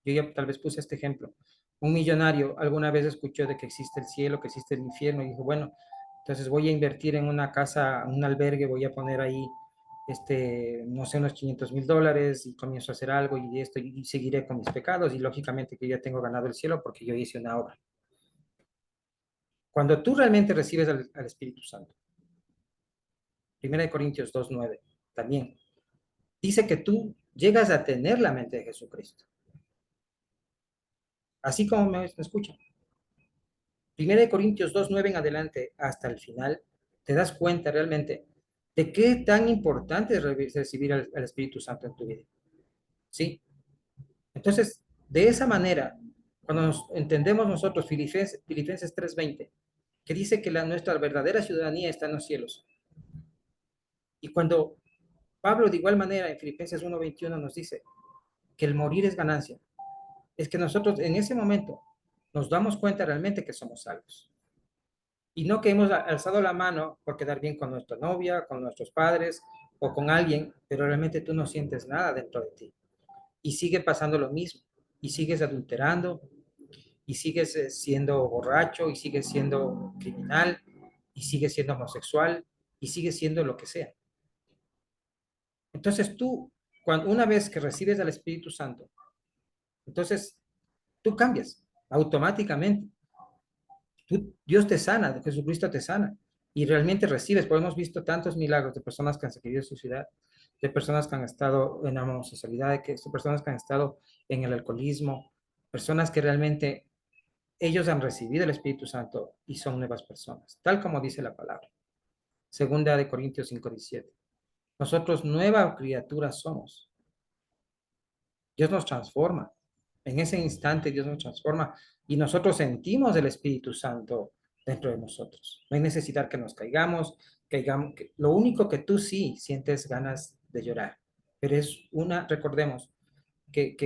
Yo ya tal vez puse este ejemplo. Un millonario alguna vez escuchó de que existe el cielo, que existe el infierno, y dijo, bueno, entonces voy a invertir en una casa, un albergue, voy a poner ahí, no sé, unos $500,000 y comienzo a hacer algo y esto, y seguiré con mis pecados, y lógicamente que ya tengo ganado el cielo porque yo hice una obra. Cuando tú realmente recibes al Espíritu Santo, 1 Corintios 2:9, también dice que tú llegas a tener la mente de Jesucristo. Así como me escuchan. 1 Corintios 2:9 en adelante hasta el final, te das cuenta realmente de qué tan importante es recibir al Espíritu Santo en tu vida. ¿Sí? Entonces, de esa manera, cuando entendemos nosotros Filipenses 3:20, que dice que nuestra verdadera ciudadanía está en los cielos, Y cuando Pablo de igual manera en Filipenses 1:21 nos dice que el morir es ganancia, es que nosotros en ese momento nos damos cuenta realmente que somos salvos. Y no que hemos alzado la mano por quedar bien con nuestra novia, con nuestros padres o con alguien, pero realmente tú no sientes nada dentro de ti. Y sigue pasando lo mismo. Y sigues adulterando, y sigues siendo borracho, y sigues siendo criminal, y sigues siendo homosexual, y sigues siendo lo que sea. Entonces tú, una vez que recibes al Espíritu Santo, entonces tú cambias automáticamente. Dios te sana, Jesucristo te sana y realmente recibes, porque hemos visto tantos milagros de personas que han querido suicidar, de personas que han estado en la homosexualidad, de personas que han estado en el alcoholismo, personas que realmente ellos han recibido el Espíritu Santo y son nuevas personas, tal como dice la palabra. Segunda de Corintios 5:17. Nosotros nueva criatura somos. Dios nos transforma. En ese instante Dios nos transforma y nosotros sentimos el Espíritu Santo dentro de nosotros. No hay necesidad que nos caigamos. Lo único que tú sí sientes ganas de llorar, pero recordemos que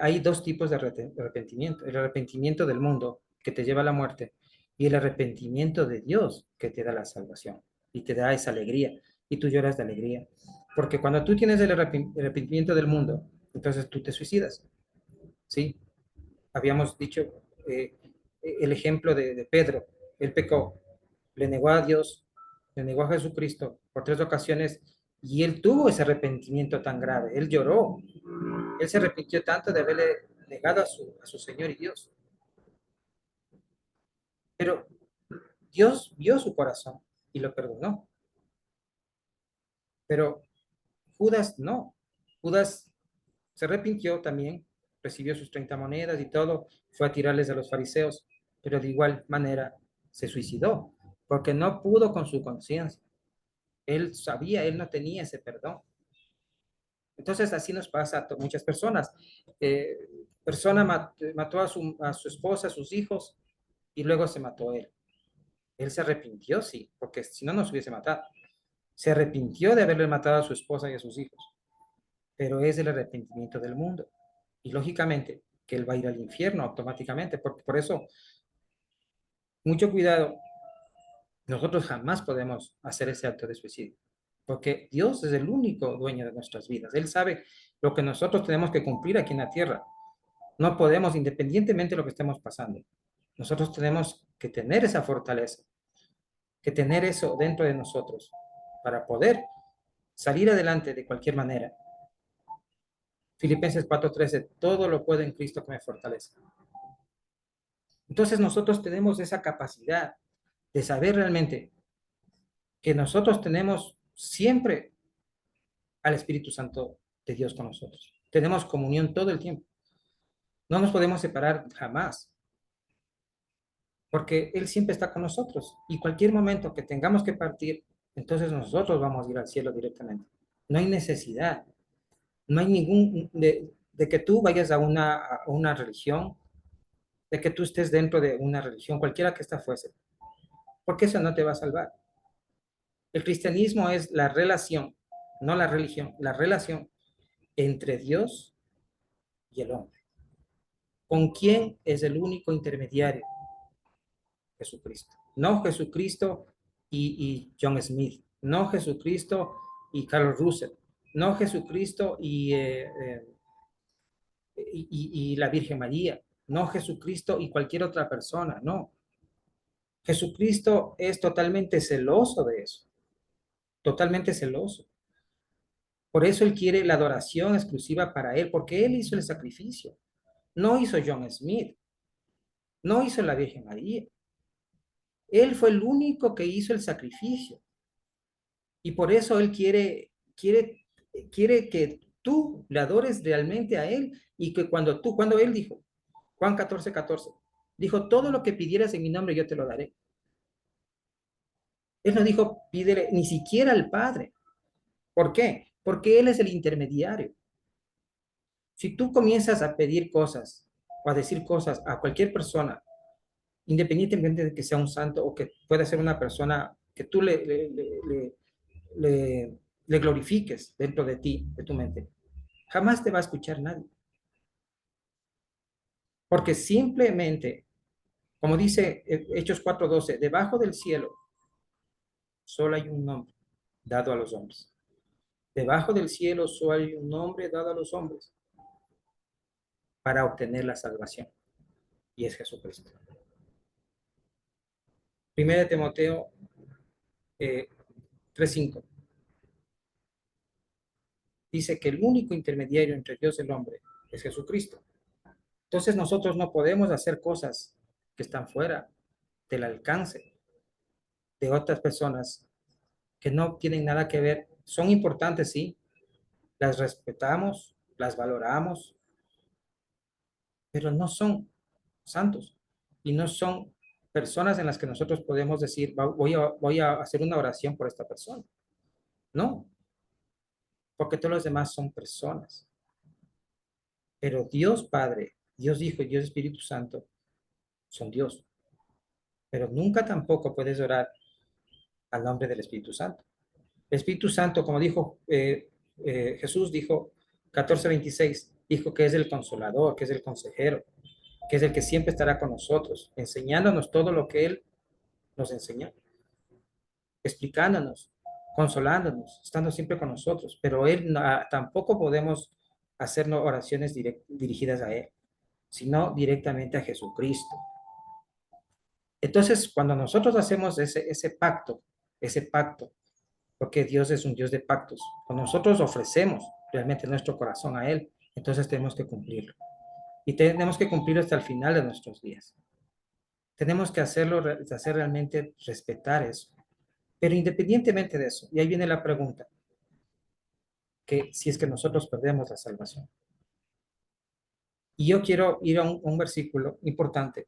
hay dos tipos de arrepentimiento. El arrepentimiento del mundo que te lleva a la muerte y el arrepentimiento de Dios que te da la salvación y te da esa alegría y tú lloras de alegría. Porque cuando tú tienes el arrepentimiento del mundo, entonces tú te suicidas, ¿sí? Habíamos dicho el ejemplo de Pedro. Él pecó, le negó a Dios, le negó a Jesucristo por 3 ocasiones y él tuvo ese arrepentimiento tan grave. Él lloró, él se arrepintió tanto de haberle negado a su Señor y Dios. Pero Dios vio su corazón y lo perdonó. Pero Judas no. Judas se arrepintió también, recibió sus 30 monedas y todo, fue a tirarles a los fariseos, pero de igual manera se suicidó, porque no pudo con su conciencia. Él sabía, él no tenía ese perdón. Entonces así nos pasa a muchas personas. Eh, persona mató a su esposa, a sus hijos, y luego se mató él. Él se arrepintió, sí, porque si no nos hubiese matado. Se arrepintió de haberle matado a su esposa y a sus hijos, pero es el arrepentimiento del mundo. Y lógicamente que él va a ir al infierno automáticamente. Por eso, mucho cuidado. Nosotros jamás podemos hacer ese acto de suicidio, porque Dios es el único dueño de nuestras vidas. Él sabe lo que nosotros tenemos que cumplir aquí en la tierra. No podemos, independientemente de lo que estemos pasando. Nosotros tenemos que tener esa fortaleza, que tener eso dentro de nosotros para poder salir adelante de cualquier manera. Filipenses 4:13, todo lo puedo en Cristo que me fortalece. Entonces nosotros tenemos esa capacidad de saber realmente que nosotros tenemos siempre al Espíritu Santo de Dios con nosotros. Tenemos comunión todo el tiempo. No nos podemos separar jamás, porque Él siempre está con nosotros. Y cualquier momento que tengamos que partir, entonces nosotros vamos a ir al cielo directamente. No hay necesidad, no hay ningún de que tú vayas a una religión, de que tú estés dentro de una religión, cualquiera que esta fuese, porque eso no te va a salvar. El cristianismo es la relación, no la religión, la relación entre Dios y el hombre. ¿Con quién es el único intermediario? Jesucristo. No Jesucristo y John Smith. No Jesucristo y Carlos Russell. No Jesucristo y la Virgen María. No Jesucristo y cualquier otra persona. No. Jesucristo es totalmente celoso de eso. Totalmente celoso. Por eso Él quiere la adoración exclusiva para Él, porque Él hizo el sacrificio. No hizo John Smith. No hizo la Virgen María. Él fue el único que hizo el sacrificio. Y por eso Él quiere que tú le adores realmente a Él y que cuando Él dijo, Juan 14:14, dijo, todo lo que pidieras en mi nombre yo te lo daré. Él no dijo, pídele ni siquiera al Padre. ¿Por qué? Porque Él es el intermediario. Si tú comienzas a pedir cosas o a decir cosas a cualquier persona, independientemente de que sea un santo o que pueda ser una persona que tú le glorifiques dentro de ti, de tu mente, jamás te va a escuchar nadie. Porque simplemente, como dice Hechos 4:12, debajo del cielo solo hay un nombre dado a los hombres. Debajo del cielo solo hay un nombre dado a los hombres para obtener la salvación, y es Jesucristo. Primera de Timoteo 3:5 dice que el único intermediario entre Dios y el hombre es Jesucristo. Entonces nosotros no podemos hacer cosas que están fuera del alcance de otras personas que no tienen nada que ver. Son importantes, sí, las respetamos, las valoramos, pero no son santos y no son personas en las que nosotros podemos decir, voy a hacer una oración por esta persona. No, porque todos los demás son personas. Pero Dios Padre, Dios Hijo y Dios Espíritu Santo son Dios. Pero nunca tampoco puedes orar al nombre del Espíritu Santo. El Espíritu Santo, como dijo Jesús, dijo 14:26, dijo que es el consolador, que es el consejero, que es el que siempre estará con nosotros, enseñándonos todo lo que Él nos enseñó, explicándonos, consolándonos, estando siempre con nosotros. Pero Él tampoco podemos hacernos oraciones dirigidas a Él, sino directamente a Jesucristo. Entonces, cuando nosotros hacemos ese pacto, porque Dios es un Dios de pactos, cuando nosotros ofrecemos realmente nuestro corazón a Él, entonces tenemos que cumplirlo. Y tenemos que cumplirlo hasta el final de nuestros días. Tenemos que hacer realmente respetar eso. Pero independientemente de eso, y ahí viene la pregunta, que si es que nosotros perdemos la salvación. Y yo quiero ir a un versículo importante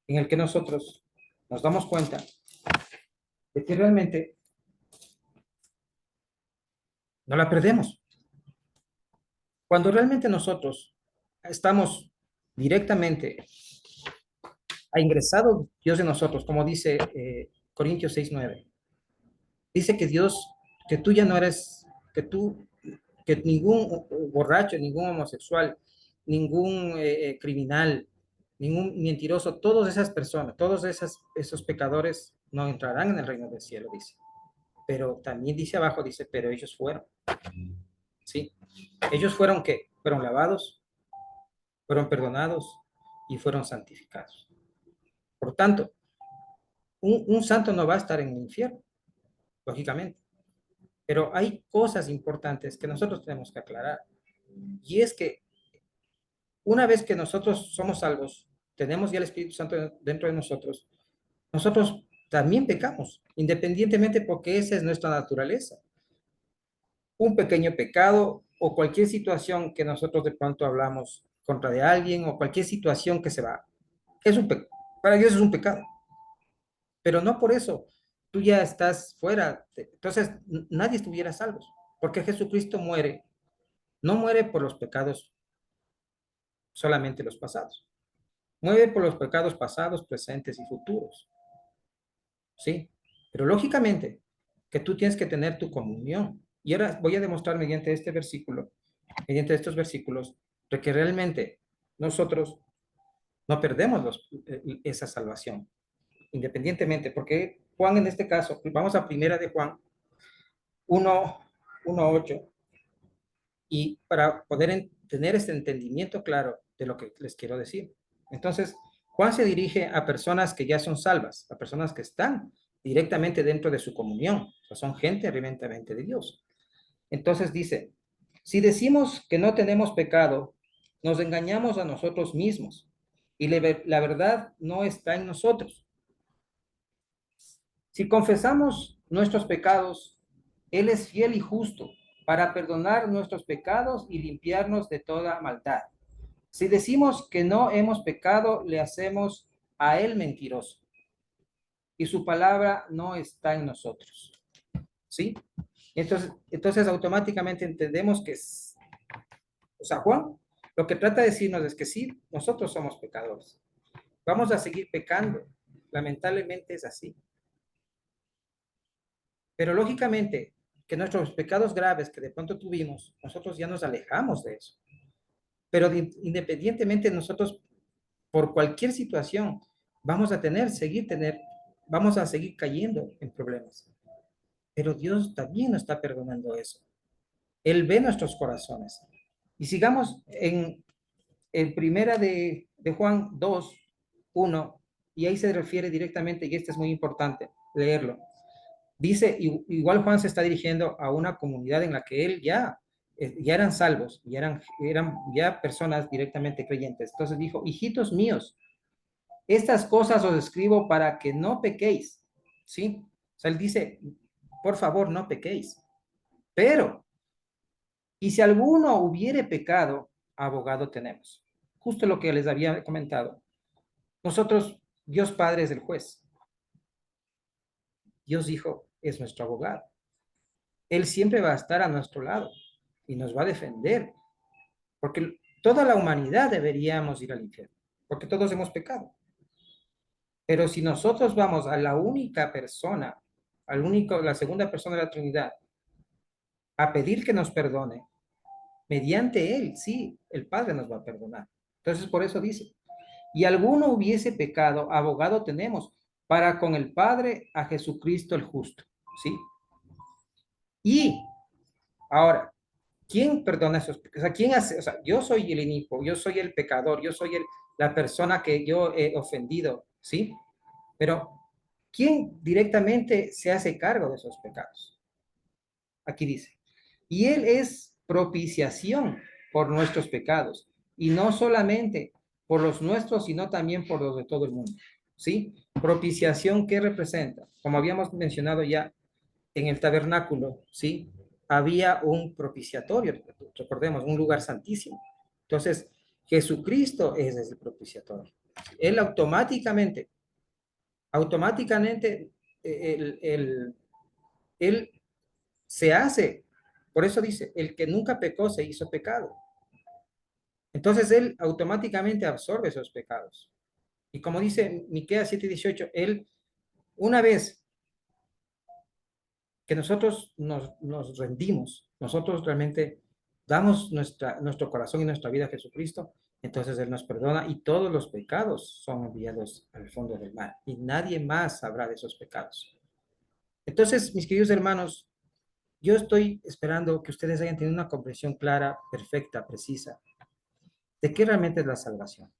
en el que nosotros nos damos cuenta de que realmente no la perdemos. Cuando realmente nosotros estamos directamente ha ingresado Dios en nosotros, como dice Corintios 6:9. Dice que Dios, que tú ya no eres, que ningún borracho, ningún homosexual, ningún criminal, ningún mentiroso, todas esas personas, esos pecadores no entrarán en el reino del cielo, dice. Pero también dice abajo, dice, pero ellos fueron, ¿sí? Ellos fueron, ¿qué? Fueron lavados, fueron perdonados y fueron santificados. Por tanto, un santo no va a estar en el infierno, lógicamente. Pero hay cosas importantes que nosotros tenemos que aclarar. Y es que una vez que nosotros somos salvos, tenemos ya el Espíritu Santo dentro de nosotros, nosotros también pecamos, independientemente porque esa es nuestra naturaleza. Un pequeño pecado o cualquier situación que nosotros de pronto hablamos contra de alguien o cualquier situación que se va, es un pecado. Para Dios es un pecado. Pero no por eso tú ya estás fuera. Entonces, nadie estuviera salvo, porque Jesucristo muere, no muere por los pecados solamente los pasados, muere por los pecados pasados, presentes y futuros, ¿sí? Pero lógicamente que tú tienes que tener tu comunión. Y ahora voy a demostrar mediante este versículo, mediante estos versículos, de que realmente nosotros no perdemos esa salvación, independientemente, porque Juan en este caso, vamos a primera de Juan 1:8, y para poder tener este entendimiento claro de lo que les quiero decir. Entonces, Juan se dirige a personas que ya son salvas, a personas que están directamente dentro de su comunión, o sea, son gente realmente de Dios. Entonces dice, si decimos que no tenemos pecado, nos engañamos a nosotros mismos y la verdad no está en nosotros. Si confesamos nuestros pecados, Él es fiel y justo para perdonar nuestros pecados y limpiarnos de toda maldad. Si decimos que no hemos pecado, le hacemos a Él mentiroso y su palabra no está en nosotros. ¿Sí? Entonces automáticamente entendemos que o sea, Juan lo que trata de decirnos es que sí, nosotros somos pecadores. Vamos a seguir pecando. Lamentablemente es así. Pero lógicamente, que nuestros pecados graves que de pronto tuvimos, nosotros ya nos alejamos de eso. Pero independientemente nosotros, por cualquier situación, vamos a vamos a seguir cayendo en problemas. Pero Dios también nos está perdonando eso. Él ve nuestros corazones. Y sigamos en primera de Juan 2, 1, y ahí se refiere directamente, y este es muy importante leerlo. Dice, igual Juan se está dirigiendo a una comunidad en la que él ya eran salvos, eran ya personas directamente creyentes. Entonces dijo, hijitos míos, estas cosas os escribo para que no pequéis, ¿sí? O sea, él dice, por favor, no pequéis. Pero, y si alguno hubiere pecado, abogado tenemos. Justo lo que les había comentado. Nosotros, Dios Padre es el juez. Dios Hijo es nuestro abogado. Él siempre va a estar a nuestro lado y nos va a defender, porque toda la humanidad deberíamos ir al infierno, porque todos hemos pecado. Pero si nosotros vamos a la única persona, la segunda persona de la Trinidad, a pedir que nos perdone, mediante Él, sí, el Padre nos va a perdonar. Entonces, por eso dice, y alguno hubiese pecado, abogado tenemos para con el Padre a Jesucristo el justo, ¿sí? Y ahora, ¿quién perdona esos pecados? O sea, ¿quién hace? O sea, yo soy el inicuo, yo soy el pecador, yo soy la persona que yo he ofendido, ¿sí? Pero, ¿quién directamente se hace cargo de esos pecados? Aquí dice, y Él es propiciación por nuestros pecados, y no solamente por los nuestros, sino también por los de todo el mundo, ¿sí? Propiciación, ¿qué representa? Como habíamos mencionado ya, en el tabernáculo, ¿sí? Había un propiciatorio, recordemos, un lugar santísimo. Entonces, Jesucristo es el propiciatorio. Él automáticamente, él se hace, por eso dice, el que nunca pecó se hizo pecado. Entonces, él automáticamente absorbe esos pecados. Y como dice Miqueas 7:18, él, una vez que nosotros nos rendimos, nosotros realmente damos nuestro corazón y nuestra vida a Jesucristo, entonces Él nos perdona y todos los pecados son enviados al fondo del mar y nadie más sabrá de esos pecados. Entonces, mis queridos hermanos, yo estoy esperando que ustedes hayan tenido una comprensión clara, perfecta, precisa, de qué realmente es la salvación.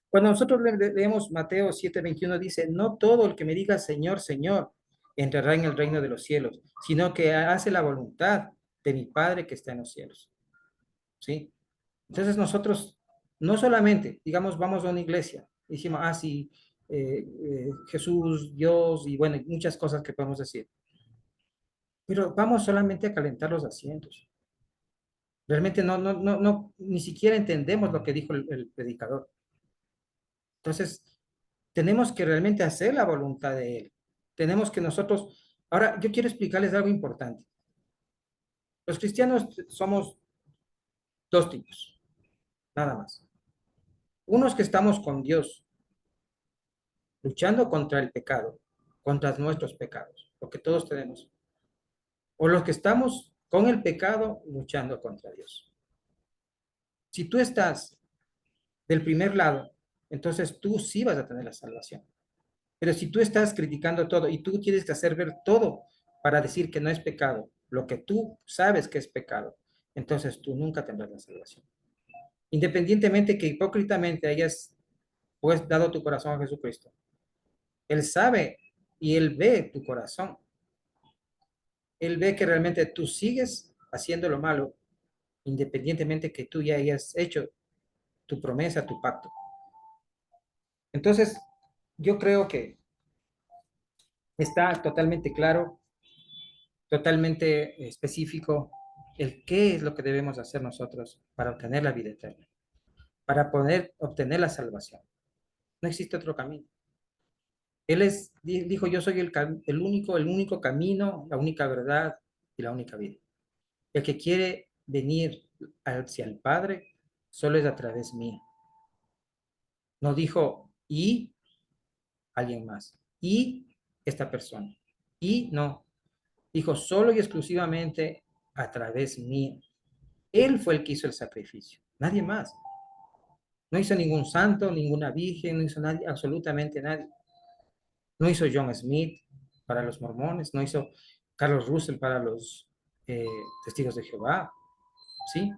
Cuando nosotros leemos Mateo 7:21, dice, no todo el que me diga Señor, Señor, entrará en el reino de los cielos, sino que hace la voluntad de mi Padre que está en los cielos. ¿Sí? Entonces nosotros no solamente, digamos, vamos a una iglesia, y decimos, ah, sí, Jesús, Dios, y bueno, muchas cosas que podemos decir, pero vamos solamente a calentar los asientos. Realmente ni siquiera entendemos lo que dijo el predicador. Entonces, tenemos que realmente hacer la voluntad de Él. Tenemos que nosotros, ahora yo quiero explicarles algo importante. Los cristianos somos dos tipos, nada más. Unos que estamos con Dios, luchando contra el pecado, contra nuestros pecados, porque todos tenemos. O los que estamos con el pecado, luchando contra Dios. Si tú estás del primer lado, entonces tú sí vas a tener la salvación. Pero si tú estás criticando todo y tú tienes que hacer ver todo para decir que no es pecado, lo que tú sabes que es pecado, entonces tú nunca tendrás la salvación. Independientemente que hipócritamente hayas pues dado tu corazón a Jesucristo, Él sabe y Él ve tu corazón. Él ve que realmente tú sigues haciendo lo malo, independientemente que tú ya hayas hecho tu promesa, tu pacto. Entonces, yo creo que está totalmente claro, totalmente específico el qué es lo que debemos hacer nosotros para obtener la vida eterna, para poder obtener la salvación. No existe otro camino. Dijo, yo soy el único camino, la única verdad y la única vida. El que quiere venir hacia el Padre solo es a través mío. No dijo, y alguien más, y esta persona. Y no, dijo solo y exclusivamente a través mío. Él fue el que hizo el sacrificio, nadie más. No hizo ningún santo, ninguna virgen, no hizo nadie, absolutamente nadie. No hizo John Smith para los mormones, no hizo Carlos Russell para los eh, testigos de Jehová, ¿sí?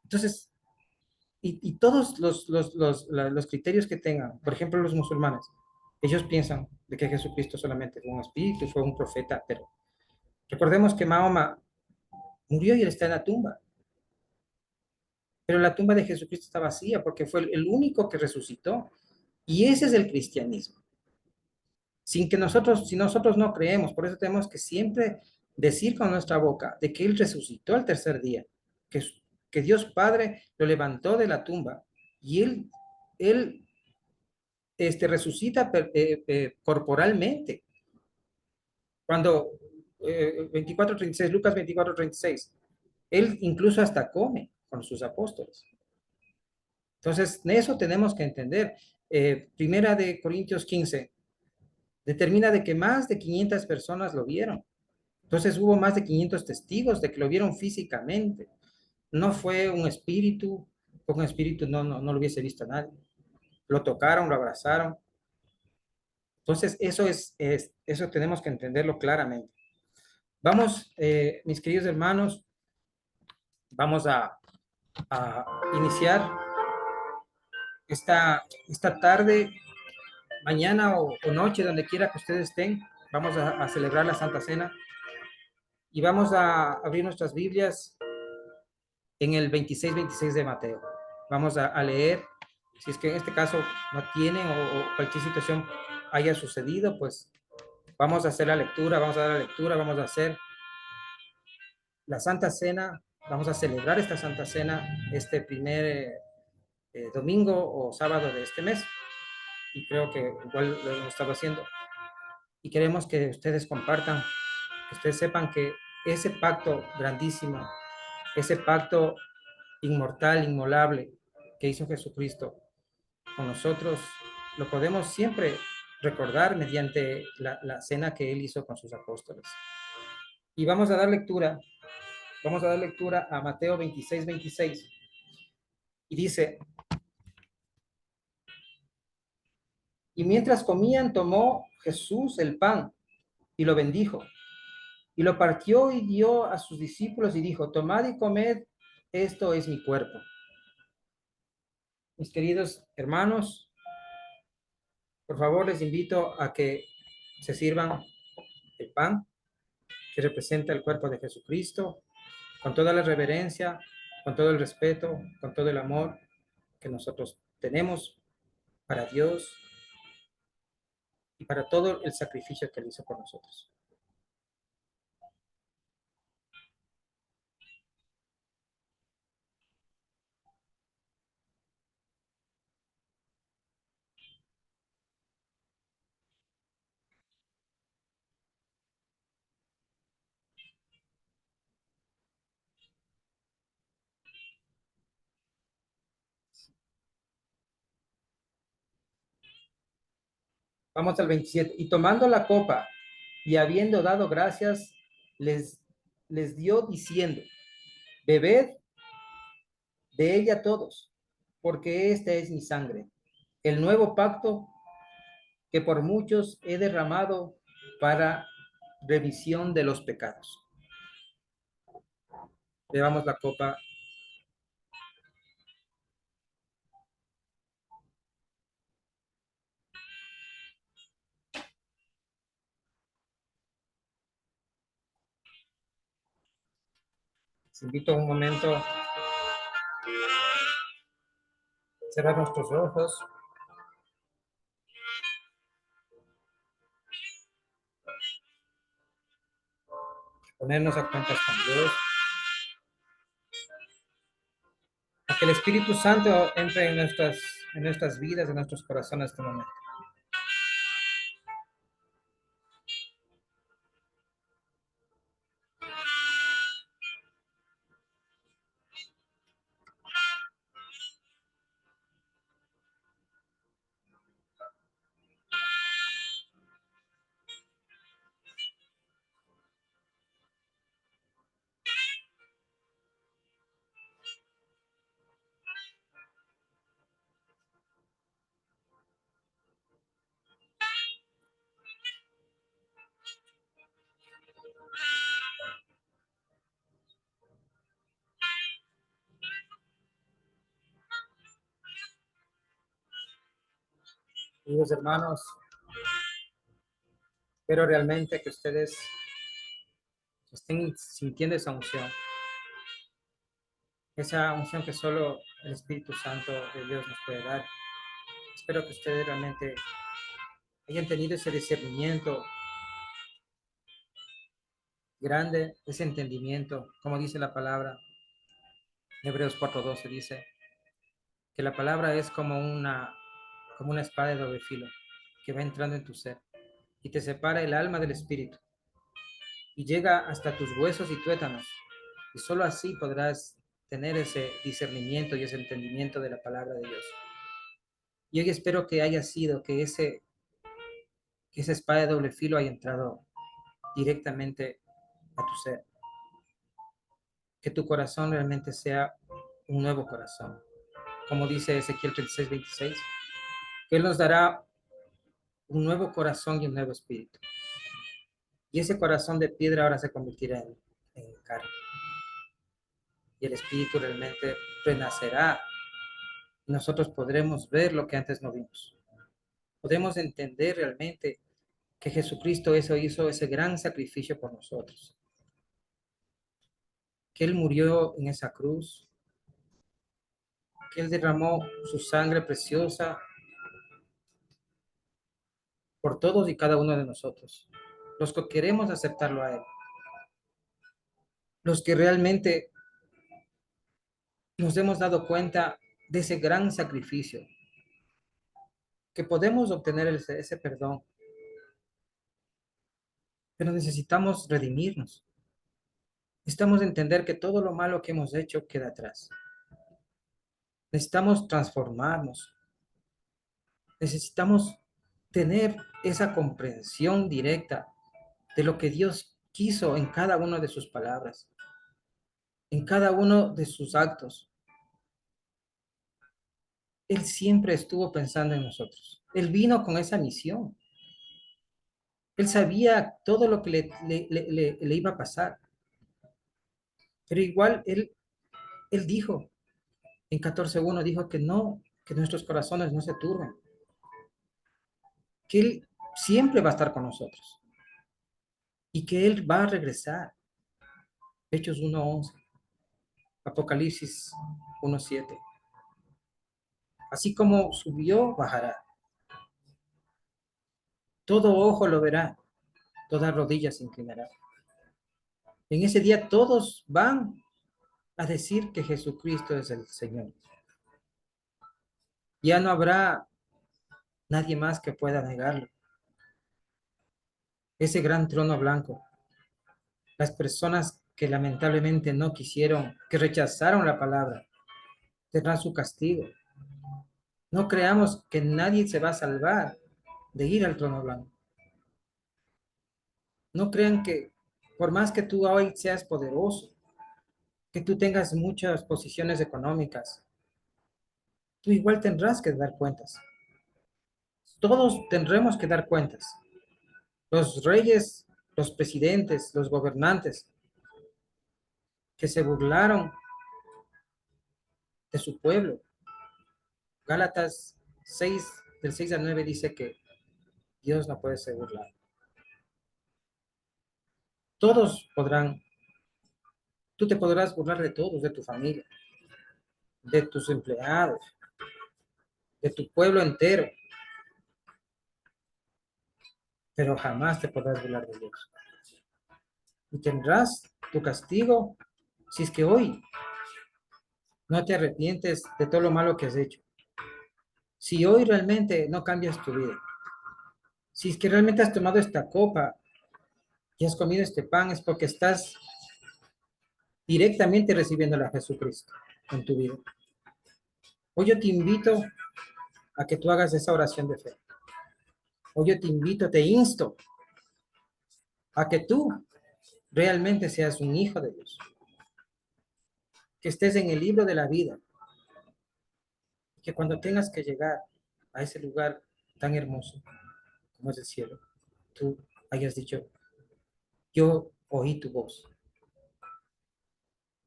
Entonces, y todos los criterios que tengan, por ejemplo, los musulmanes, ellos piensan de que Jesucristo solamente fue un espíritu, fue un profeta, pero recordemos que Mahoma murió y él está en la tumba, pero la tumba de Jesucristo está vacía porque fue el único que resucitó. Y ese es el cristianismo. Sin que nosotros, si nosotros no creemos, por eso tenemos que siempre decir con nuestra boca de que Él resucitó al tercer día, que, que Dios Padre lo levantó de la tumba y Él resucita corporalmente. Cuando 24:36, Lucas 24:36, Él incluso hasta come con sus apóstoles. Entonces, eso tenemos que entender. Primera de Corintios 15 determina de que más de 500 personas lo vieron. Entonces hubo más de 500 testigos de que lo vieron físicamente. No fue un espíritu, porque un espíritu no lo hubiese visto a nadie. Lo tocaron, lo abrazaron. Entonces eso tenemos que entenderlo claramente. Vamos, mis queridos hermanos, vamos a iniciar esta tarde, mañana o noche, donde quiera que ustedes estén. Vamos a celebrar la Santa Cena y vamos a abrir nuestras Biblias en el 26 de Mateo. Vamos a leer, si es que en este caso no tienen o cualquier situación haya sucedido, pues vamos a hacer la lectura, vamos a dar la lectura, vamos a hacer la Santa Cena, vamos a celebrar esta Santa Cena este primer domingo o sábado de este mes. Y creo que igual lo hemos estado haciendo. Y queremos que ustedes compartan, que ustedes sepan que ese pacto grandísimo, ese pacto inmortal, inmolable que hizo Jesucristo con nosotros, lo podemos siempre recordar mediante la cena que Él hizo con sus apóstoles. Y vamos a dar lectura a Mateo 26:26. Y dice, y mientras comían, tomó Jesús el pan y lo bendijo, y lo partió y dio a sus discípulos y dijo, tomad y comed, esto es mi cuerpo. Mis queridos hermanos, por favor les invito a que se sirvan el pan que representa el cuerpo de Jesucristo, con toda la reverencia, con todo el respeto, con todo el amor que nosotros tenemos para Dios y para todo el sacrificio que Él hizo por nosotros. Vamos al 27. Y tomando la copa y habiendo dado gracias, les, les dio diciendo, bebed de ella todos, porque esta es mi sangre, el nuevo pacto que por muchos he derramado para remisión de los pecados. Llevamos la copa. Les invito un momento a cerrar nuestros ojos, ponernos a cuentas con Dios, a que el Espíritu Santo entre en nuestras vidas, en nuestros corazones en este momento. Queridos hermanos, espero realmente que ustedes estén sintiendo esa unción que solo el Espíritu Santo de Dios nos puede dar. Espero que ustedes realmente hayan tenido ese discernimiento grande, ese entendimiento, como dice la palabra, Hebreos 4:12 dice que la palabra es como una espada de doble filo que va entrando en tu ser y te separa el alma del espíritu y llega hasta tus huesos y tuétanos. Y solo así podrás tener ese discernimiento y ese entendimiento de la palabra de Dios. Y hoy espero que haya sido, que esa espada de doble filo haya entrado directamente a tu ser. Que tu corazón realmente sea un nuevo corazón. Como dice Ezequiel 36:26, que Él nos dará un nuevo corazón y un nuevo espíritu. Y ese corazón de piedra ahora se convertirá en carne. Y el espíritu realmente renacerá. Y nosotros podremos ver lo que antes no vimos. Podemos entender realmente que Jesucristo hizo ese gran sacrificio por nosotros. Que Él murió en esa cruz. Que Él derramó su sangre preciosa por todos y cada uno de nosotros. Los que queremos aceptarlo a Él. Los que realmente nos hemos dado cuenta de ese gran sacrificio. Que podemos obtener ese perdón. Pero necesitamos redimirnos. Necesitamos entender que todo lo malo que hemos hecho queda atrás. Necesitamos transformarnos. Necesitamos tener esa comprensión directa de lo que Dios quiso en cada una de sus palabras, en cada uno de sus actos. Él siempre estuvo pensando en nosotros. Él vino con esa misión. Él sabía todo lo que le iba a pasar. Pero igual él dijo, en 14:1 dijo que no, que nuestros corazones no se turben, que Él siempre va a estar con nosotros y que Él va a regresar. Hechos 1:11, Apocalipsis 1:7. Así como subió, bajará. Todo ojo lo verá, toda rodilla se inclinará. En ese día todos van a decir que Jesucristo es el Señor. Ya no habrá nadie más que pueda negarlo. Ese gran trono blanco, las personas que lamentablemente no quisieron, que rechazaron la palabra, tendrán su castigo. No creamos que nadie se va a salvar de ir al trono blanco. No crean que por más que tú hoy seas poderoso, que tú tengas muchas posiciones económicas, tú igual tendrás que dar cuentas. Todos tendremos que dar cuentas. Los reyes, los presidentes, los gobernantes que se burlaron de su pueblo. Gálatas 6, del 6 al 9 dice que Dios no puede ser burlado. Todos podrán, tú te podrás burlar de todos, de tu familia, de tus empleados, de tu pueblo entero, pero jamás te podrás burlar de Dios. Y tendrás tu castigo si es que hoy no te arrepientes de todo lo malo que has hecho. Si hoy realmente no cambias tu vida, si es que realmente has tomado esta copa y has comido este pan, es porque estás directamente recibiendo a Jesucristo en tu vida. Hoy yo te invito a que tú hagas esa oración de fe. Hoy yo te invito, te insto a que tú realmente seas un hijo de Dios, que estés en el libro de la vida, que cuando tengas que llegar a ese lugar tan hermoso como es el cielo, tú hayas dicho, yo oí tu voz,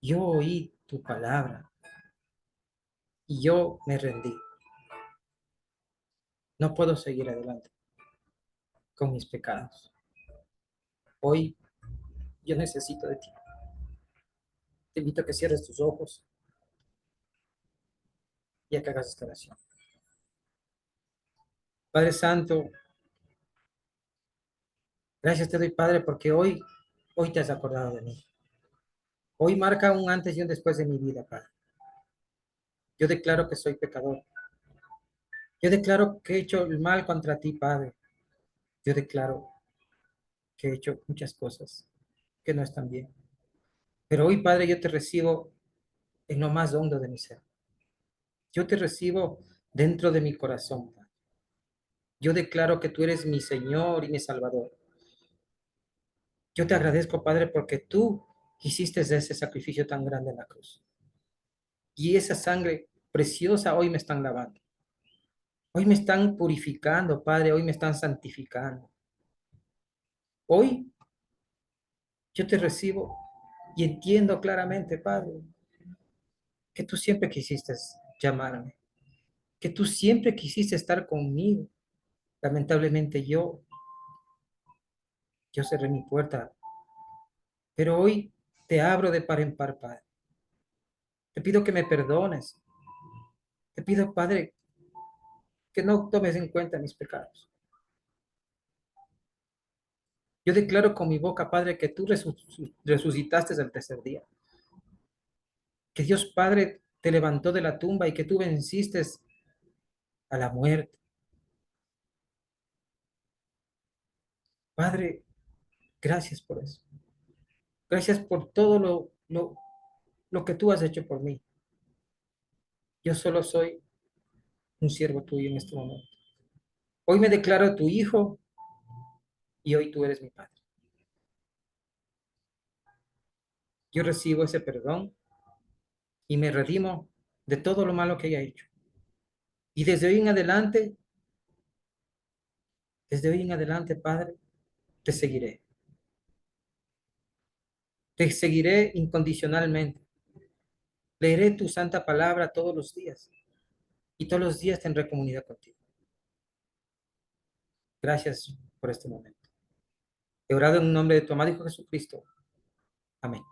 yo oí tu palabra y yo me rendí. No puedo seguir adelante con mis pecados. Hoy yo necesito de ti. Te invito a que cierres tus ojos y a que hagas esta oración. Padre Santo, gracias te doy, Padre, porque hoy te has acordado de mí. Hoy marca un antes y un después de mi vida, Padre. Yo declaro que soy pecador. Yo declaro que he hecho el mal contra ti, Padre. Yo declaro que he hecho muchas cosas que no están bien. Pero hoy, Padre, yo te recibo en lo más hondo de mi ser. Yo te recibo dentro de mi corazón, Padre. Yo declaro que tú eres mi Señor y mi Salvador. Yo te agradezco, Padre, porque tú hiciste ese sacrificio tan grande en la cruz. Y esa sangre preciosa hoy me están lavando. Hoy me están purificando, Padre. Hoy me están santificando. Hoy yo te recibo y entiendo claramente, Padre, que tú siempre quisiste llamarme, que tú siempre quisiste estar conmigo. Lamentablemente yo cerré mi puerta, pero hoy te abro de par en par, Padre. Te pido que me perdones. Te pido, Padre, que no tomes en cuenta mis pecados. Yo declaro con mi boca, Padre, que tú resucitaste al tercer día, que Dios Padre te levantó de la tumba y que tú venciste a la muerte. Padre, gracias por eso. Gracias por todo lo que tú has hecho por mí. Yo solo soy un siervo tuyo en este momento. Hoy me declaro tu hijo y hoy tú eres mi padre. Yo recibo ese perdón y me redimo de todo lo malo que haya hecho. Y desde hoy en adelante, Padre, te seguiré. Te seguiré incondicionalmente. Leeré tu santa palabra todos los días y todos los días tendré comunidad contigo. Gracias por este momento. He orado en el nombre de tu amado Hijo Jesucristo. Amén.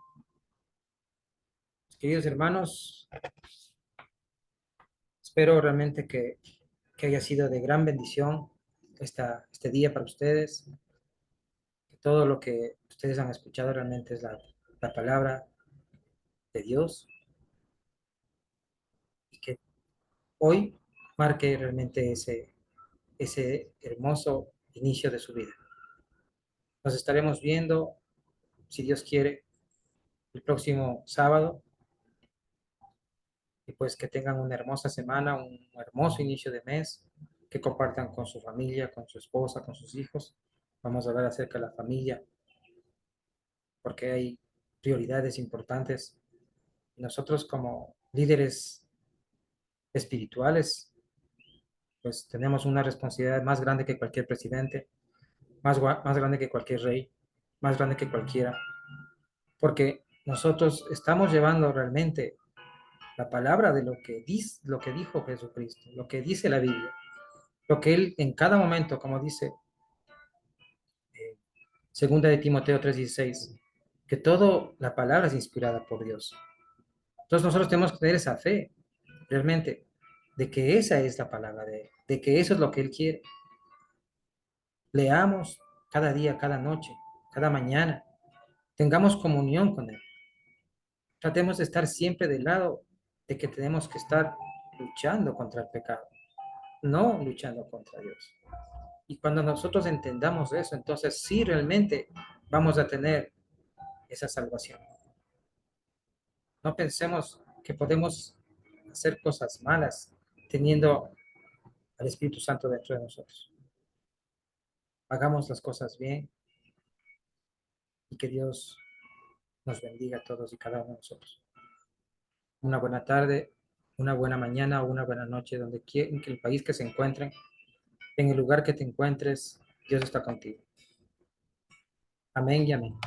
Queridos hermanos, espero realmente que haya sido de gran bendición este día para ustedes, que todo lo que ustedes han escuchado realmente es la palabra de Dios y que hoy marque realmente ese hermoso inicio de su vida. Nos estaremos viendo, si Dios quiere, el próximo sábado y pues que tengan una hermosa semana, un hermoso inicio de mes, que compartan con su familia, con su esposa, con sus hijos. Vamos a hablar acerca de la familia, porque hay prioridades importantes. Nosotros como líderes espirituales, pues tenemos una responsabilidad más grande que cualquier presidente, más grande que cualquier rey, más grande que cualquiera, porque nosotros estamos llevando realmente la palabra de lo que dijo Jesucristo, lo que dice la Biblia, lo que Él en cada momento, como dice segunda de Timoteo 3:16, que toda la palabra es inspirada por Dios. Entonces nosotros tenemos que tener esa fe, realmente, de que esa es la palabra de Él, de que eso es lo que Él quiere. Leamos cada día, cada noche, cada mañana, tengamos comunión con Él. Tratemos de estar siempre del lado de que tenemos que estar luchando contra el pecado, no luchando contra Dios. Y cuando nosotros entendamos eso, entonces sí realmente vamos a tener esa salvación. No pensemos que podemos hacer cosas malas teniendo al Espíritu Santo dentro de nosotros. Hagamos las cosas bien y que Dios nos bendiga a todos y cada uno de nosotros. Una buena tarde, una buena mañana o una buena noche, donde quiera en el país que se encuentren, en el lugar que te encuentres, Dios está contigo. Amén y amén.